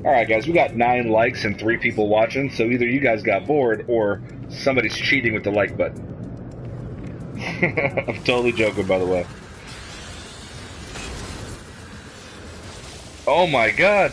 Alright guys, we got 9 likes and 3 people watching, so either you guys got bored or somebody's cheating with the like button. I'm totally joking, by the way. Oh my god!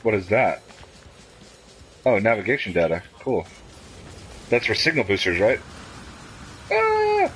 What is that? Oh, navigation data. Cool. That's for signal boosters, right? Ah!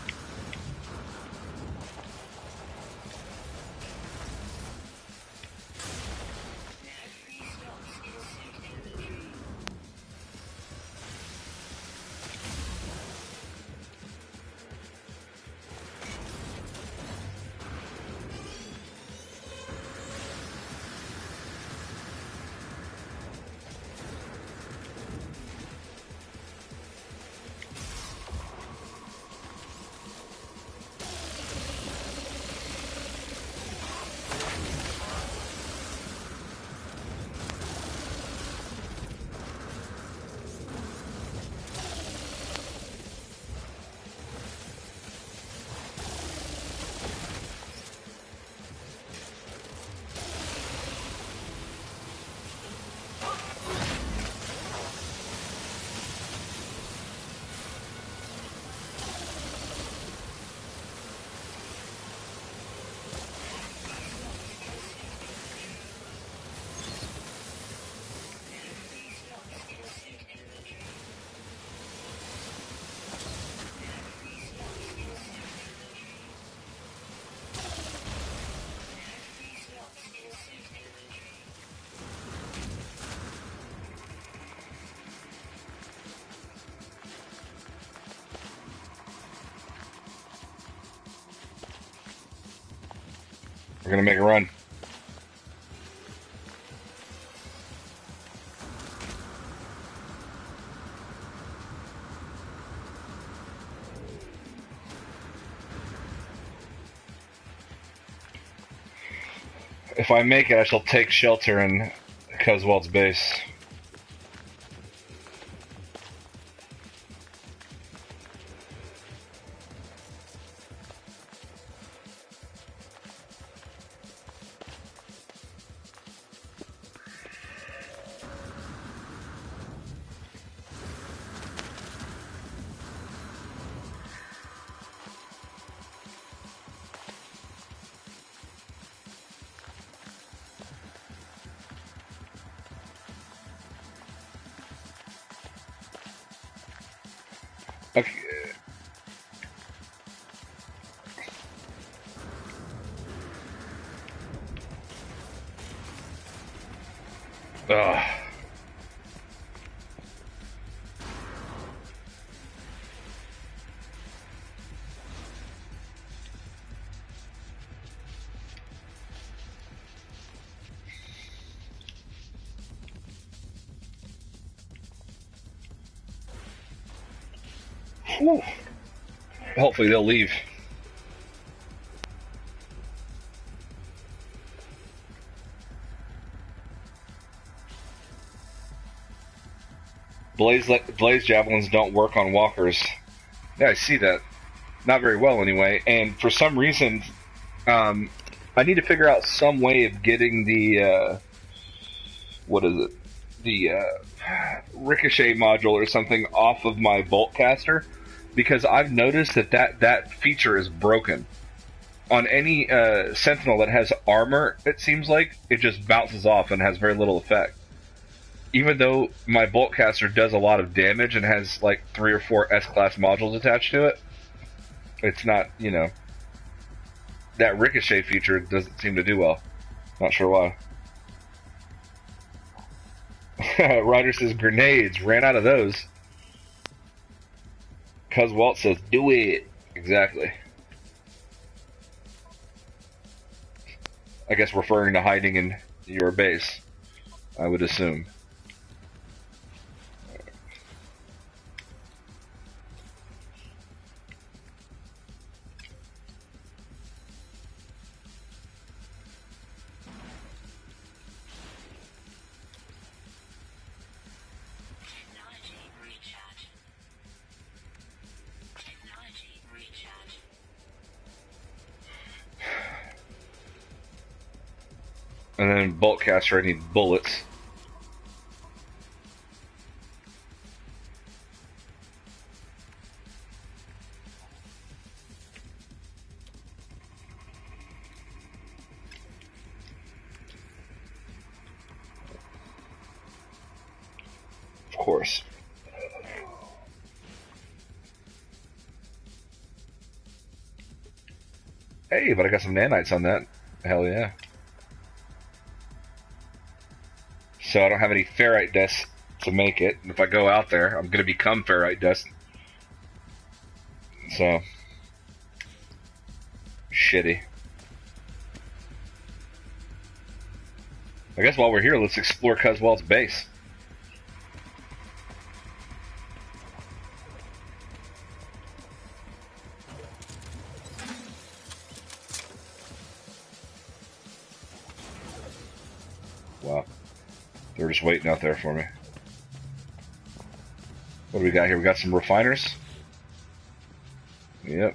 We're gonna make a run. If I make it, I shall take shelter in Cuswell's base. Okay. Ugh. Whew. Hopefully they'll leave. Blaze javelins don't work on walkers. Yeah, I see that. Not very well, anyway. And for some reason, I need to figure out some way of getting the what is it? The ricochet module or something off of my bolt caster, because I've noticed that feature is broken. On any sentinel that has armor, it seems like it just bounces off and has very little effect. Even though my bolt caster does a lot of damage and has like 3 or 4 S-class modules attached to it, it's not, you know, that ricochet feature doesn't seem to do well. Not sure why. Roger says grenades. Ran out of those. Cuz Walt says do it. Exactly. I guess referring to hiding in your base, I would assume. And then bolt caster, I need bullets. Of course. Hey, but I got some nanites on that. Hell yeah. So I don't have any ferrite dust to make it. And if I go out there, I'm going to become ferrite dust. So, shitty. I guess while we're here, let's explore Cuswell's base. Wow. They're just waiting out there for me. What do we got here? We got some refiners. Yep.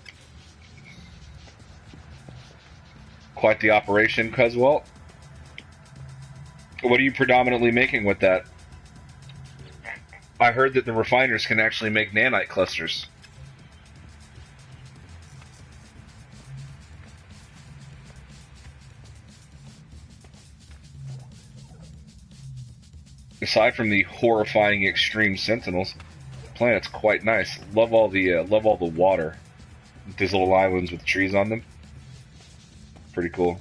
Quite the operation, Cuswell. What are you predominantly making with that? I heard that the refiners can actually make nanite clusters. Aside from the horrifying extreme sentinels, the planet's quite nice. Love all the water. These little islands with trees on them. Pretty cool.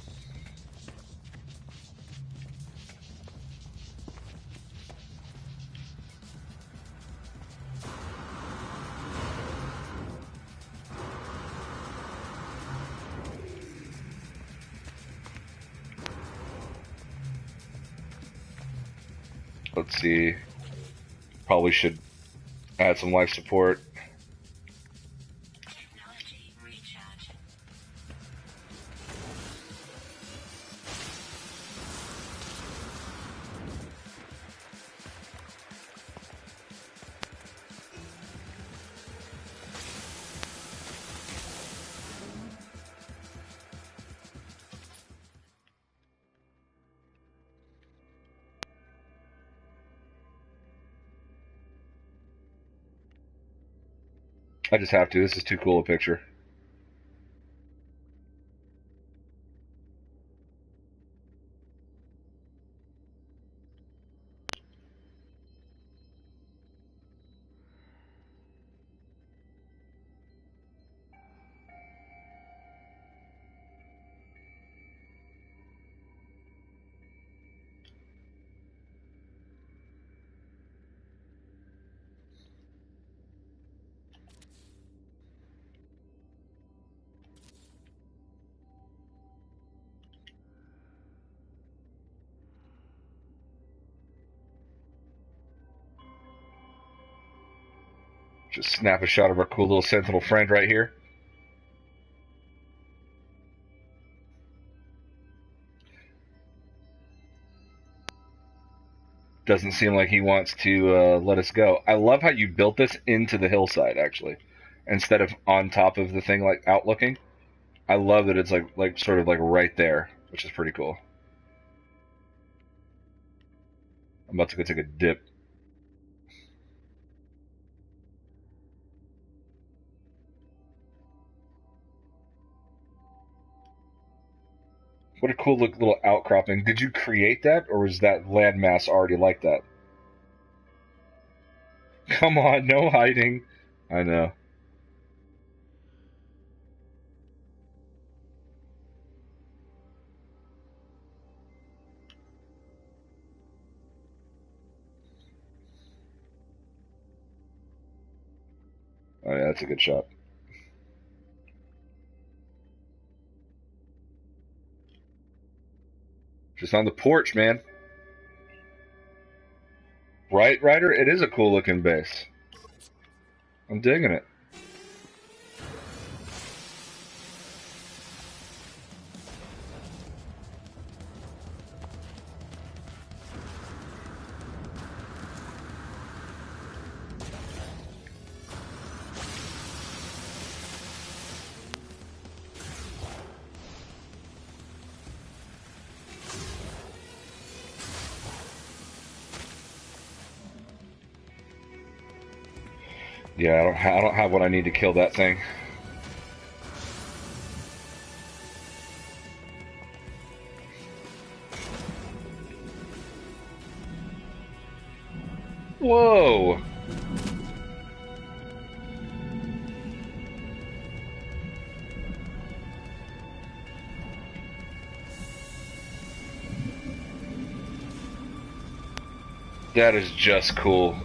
Let's see. Probably should add some life support. I just have to. This is too cool a picture. Just snap a shot of our cool little sentinel friend right here. Doesn't seem like he wants to let us go. I love how you built this into the hillside, actually, instead of on top of the thing, like outlooking. I love that it's like sort of like right there, which is pretty cool. I'm about to go take a dip. What a cool little outcropping. Did you create that, or was that landmass already like that? Come on, no hiding. I know. Oh yeah, that's a good shot. Just on the porch, man. Right, Ryder? It is a cool looking base. I'm digging it. Yeah, I don't have what I need to kill that thing. Whoa! That is just cool.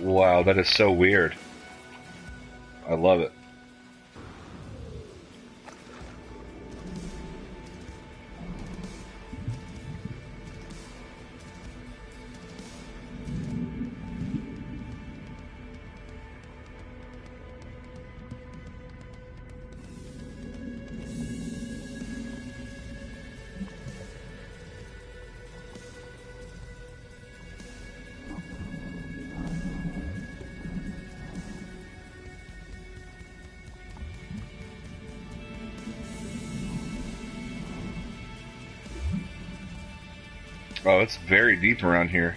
Wow, that is so weird. I love it. Oh, it's very deep around here.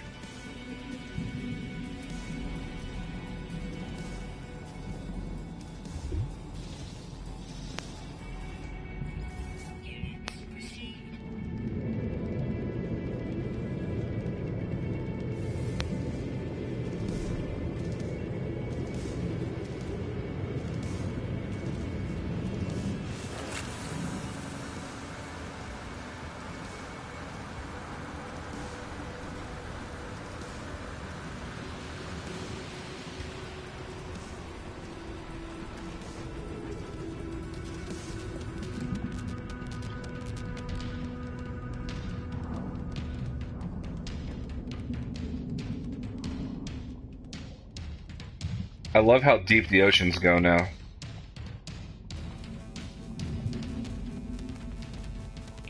I love how deep the oceans go now.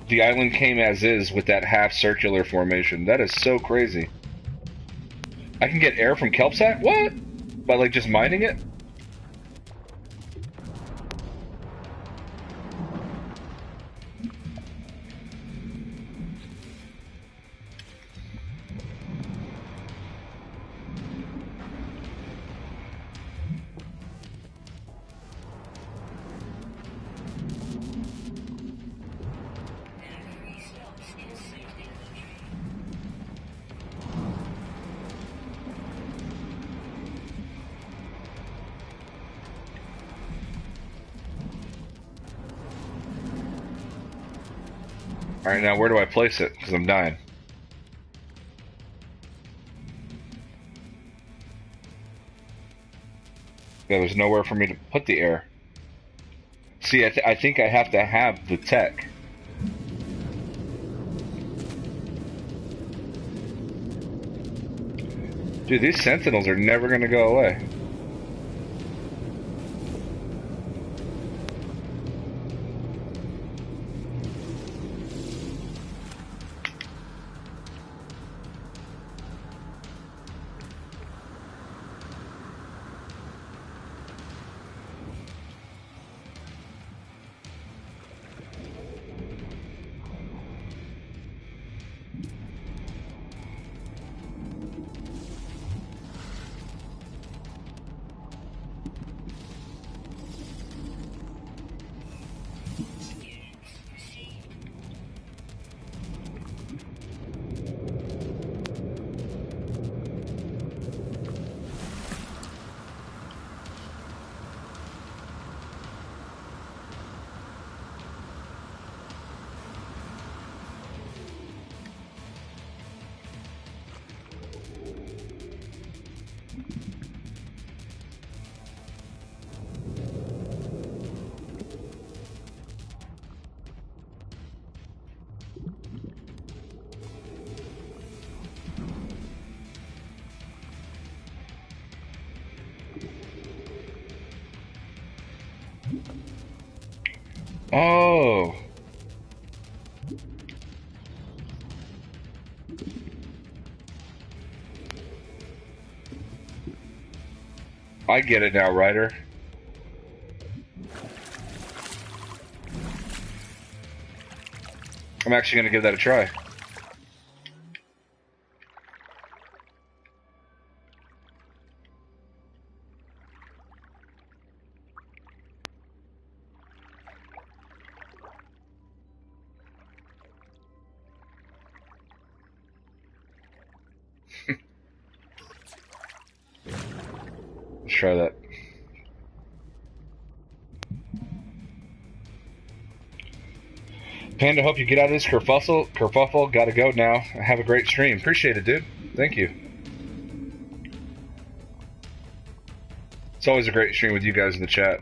The island came as is with that half circular formation. That is so crazy. I can get air from kelp sack? What? By like just mining it? Alright, now where do I place it? Because I'm dying. Yeah, there's nowhere for me to put the air. See, I think I have to have the tech. Dude, these sentinels are never going to go away. Oh. I get it now, Ryder. I'm actually going to give that a try. Let's try that. Panda, hope you get out of this kerfuffle. Gotta go now. Have a great stream. Appreciate it, dude. Thank you. It's always a great stream with you guys in the chat.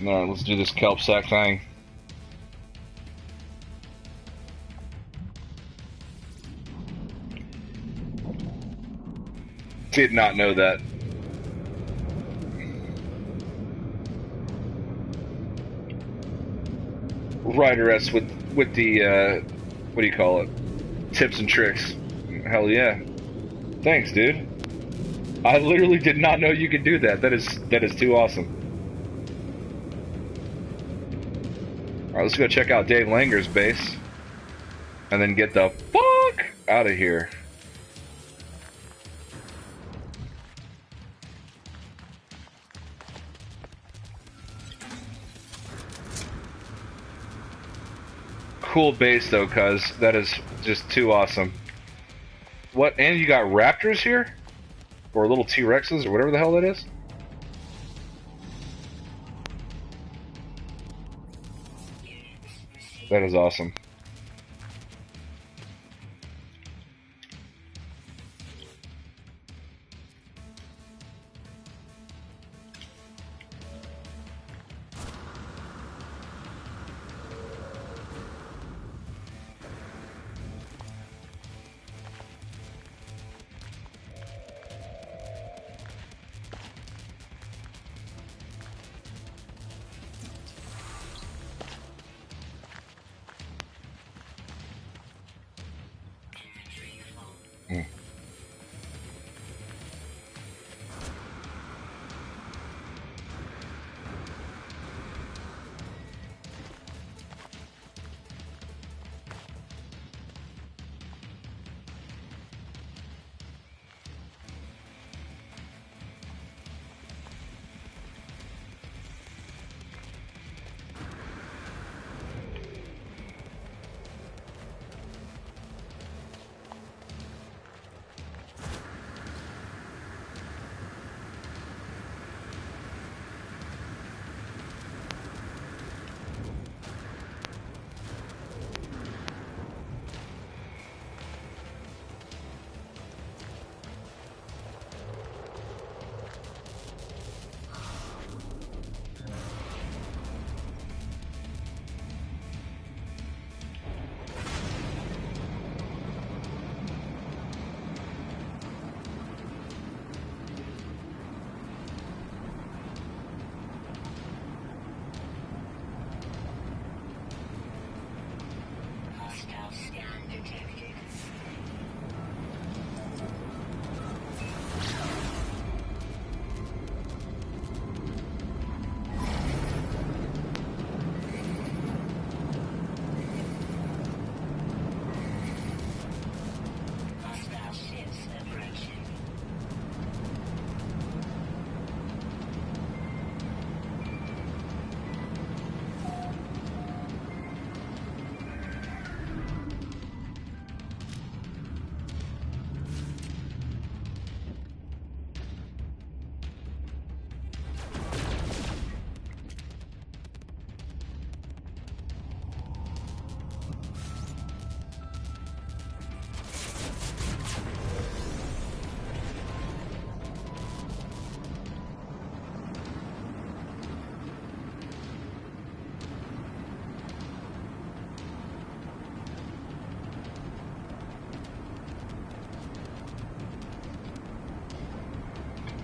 Alright, let's do this kelp sack thing. Did not know that. Ryder S with the what do you call it? Tips and tricks. Hell yeah. Thanks, dude. I literally did not know you could do that. That is too awesome. Alright, let's go check out Dave Langer's base. And then get the fuck out of here. Cool base though, cuz that is just too awesome. What? And you got raptors here? Or little T-Rexes or whatever the hell that is? That is awesome.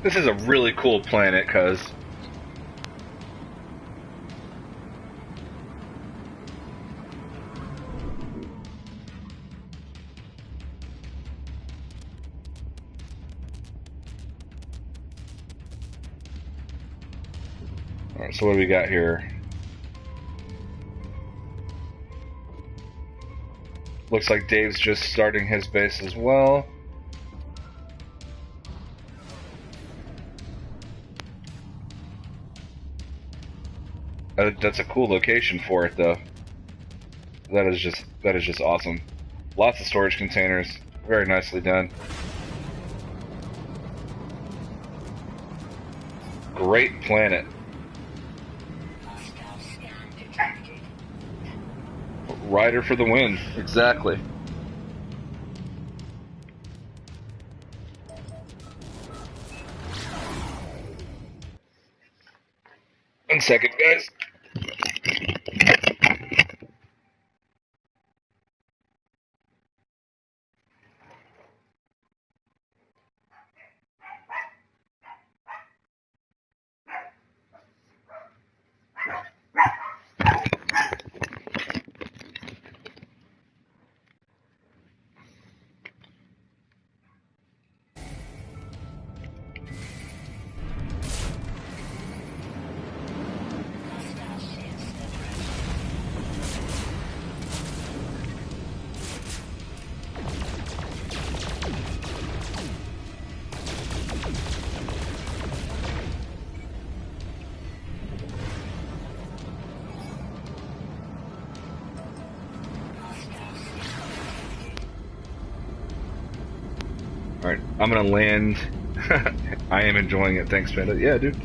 This is a really cool planet, cuz. Alright, so what do we got here? Looks like Dave's just starting his base as well. That's a cool location for it, though. That is just awesome. Lots of storage containers, very nicely done. Great planet. Rider for the win, exactly. One second, guys. Alright, I'm gonna land. I am enjoying it, thanks, Panda. Yeah, dude.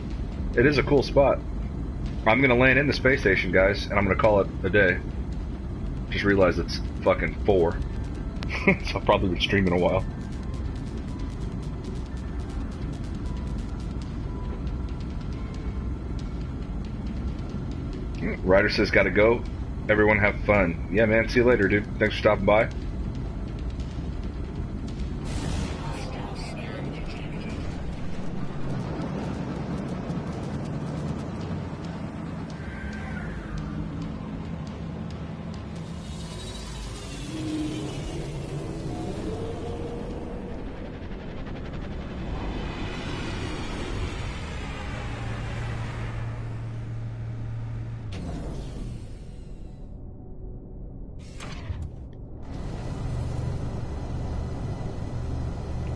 It is a cool spot. I'm gonna land in the space station, guys, and I'm gonna call it a day. Just realized it's fucking 4. So I'll probably been streaming a while. Ryder says gotta go. Everyone have fun. Yeah, man, see you later, dude. Thanks for stopping by.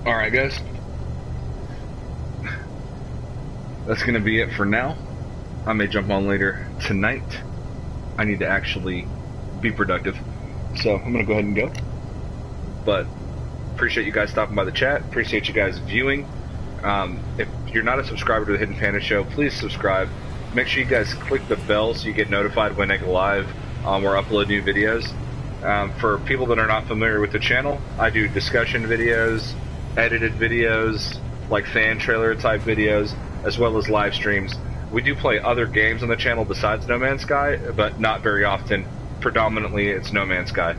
Alright, guys. That's gonna be it for now. I may jump on later tonight. I need to actually be productive. So I'm gonna go ahead and go. But appreciate you guys stopping by the chat. Appreciate you guys viewing. If you're not a subscriber to the Hidden Panda Show, please subscribe. Make sure you guys click the bell so you get notified when I go live or upload new videos. For people that are not familiar with the channel, I do discussion videos, edited videos, like fan trailer type videos, as well as live streams. We do play other games on the channel besides No Man's Sky, but not very often. Predominantly it's No Man's Sky.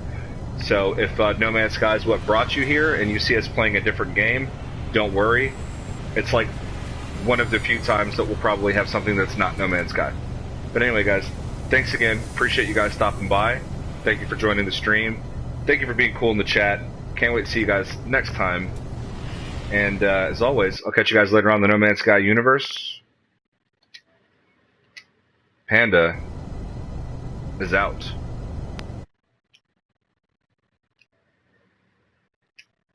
So if No Man's Sky is what brought you here and you see us playing a different game, don't worry. It's like one of the few times that we'll probably have something that's not No Man's Sky. But anyway, guys, thanks again. Appreciate you guys stopping by. Thank you for joining the stream. Thank you for being cool in the chat. Can't wait to see you guys next time. And as always, I'll catch you guys later on in the No Man's Sky universe. Panda is out.